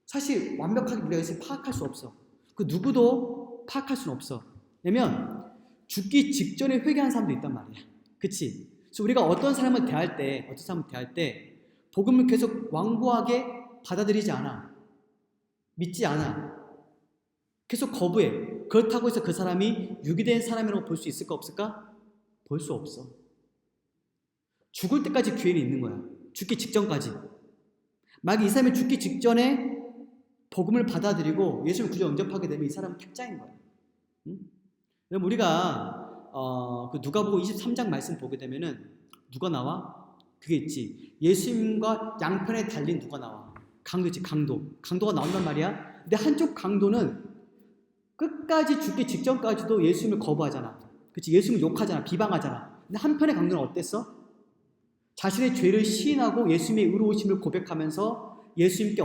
S1: 사실 완벽하게 우리가 이것을 파악할 수 없어. 그 누구도 파악할 수는 없어. 왜냐면 죽기 직전에 회개한 사람도 있단 말이야. 그치? 그래서 우리가 어떤 사람을 대할 때 복음을 계속 완고하게 받아들이지 않아. 믿지 않아. 계속 거부해. 그렇다고 해서 그 사람이 유기된 사람이라고 볼 수 있을까 없을까? 볼 수 없어. 죽을 때까지 기회는 있는 거야. 죽기 직전까지. 만약 이 사람이 죽기 직전에 복음을 받아들이고 예수를 구주 영접하게 되면 이 사람은 택자인 거야. 응? 그럼 우리가 그 누가복음 23장 말씀 보게 되면은 누가 나와? 그게 있지. 예수님과 양편에 달린 누가 나와? 강도 있지, 강도가 나온단 말이야. 근데 한쪽 강도는 끝까지 죽기 직전까지도 예수님을 거부하잖아. 그치? 예수님을 욕하잖아, 비방하잖아. 근데 한편의 강도는 어땠어? 자신의 죄를 시인하고 예수님의 의로우심을 고백하면서 예수님께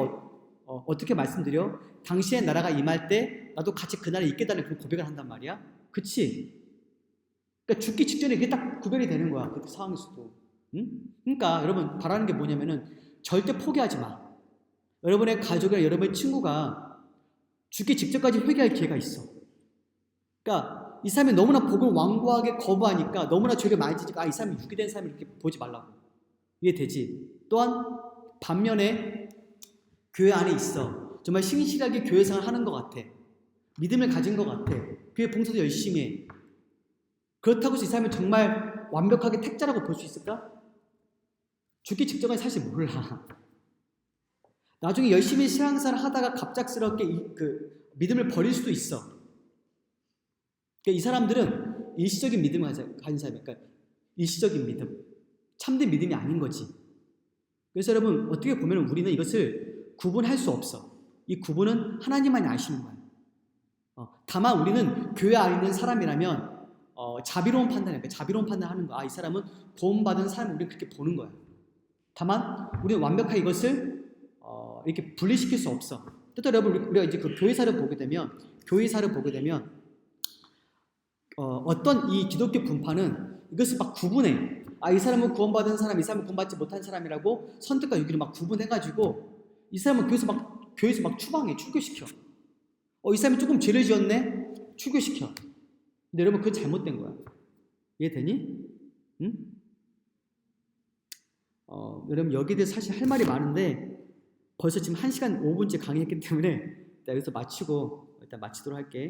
S1: 어떻게 말씀드려? 당신의 나라가 임할 때 나도 같이 그 나라에 있게 달라는 그런 고백을 한단 말이야. 그치? 그러니까 죽기 직전에 이게 딱 구별이 되는 거야. 그 상황에서도. 응? 그러니까 여러분 바라는 게 뭐냐면은 절대 포기하지 마. 여러분의 가족이나 여러분의 친구가 죽기 직전까지 회개할 기회가 있어. 그러니까 이 사람이 너무나 복을 완고하게 거부하니까 너무나 죄를 많이 지니까 이 사람이 유기된 사람을 이렇게 보지 말라고. 이해되지? 또한 반면에 교회 안에 있어. 정말 신실하게 교회 생활 하는 것 같아. 믿음을 가진 것 같아. 교회 봉사도 열심히 해. 그렇다고 해서 이 사람이 정말 완벽하게 택자라고 볼 수 있을까? 죽기 직전까지 사실 몰라. 나중에 열심히 신앙생활 하다가 갑작스럽게 그 믿음을 버릴 수도 있어. 그러니까 이 사람들은 일시적인 믿음을 가진 사람이니까 그러니까 일시적인 믿음, 참된 믿음이 아닌 거지. 그래서 여러분 어떻게 보면 우리는 이것을 구분할 수 없어. 이 구분은 하나님만이 아시는 거야. 다만 우리는 교회 안에 있는 사람이라면 자비로운 판단이야. 자비로운 판단하는 거야. 이 사람은 구원받은 사람을 우리는 그렇게 보는 거야. 다만 우리는 완벽하게 이것을 이렇게 분리시킬 수 없어. 또 여러분 우리가 이제 그 교회사를 보게 되면 어떤 이 기독교 분파는 이것을 막 구분해. 이 사람은 구원받은 사람, 이 사람은 구원받지 못한 사람이라고 선택과 유기를 막 구분해가지고 이 사람은 교회에서 막 추방해, 출교시켜. 이 사람이 조금 죄를 지었네? 출교시켜. 근데 여러분 그건 잘못된 거야. 이해되니? 응? 여러분 여기에 대해서 사실 할 말이 많은데 벌써 지금 1시간 5분째 강의했기 때문에 일단 여기서 마치도록 할게.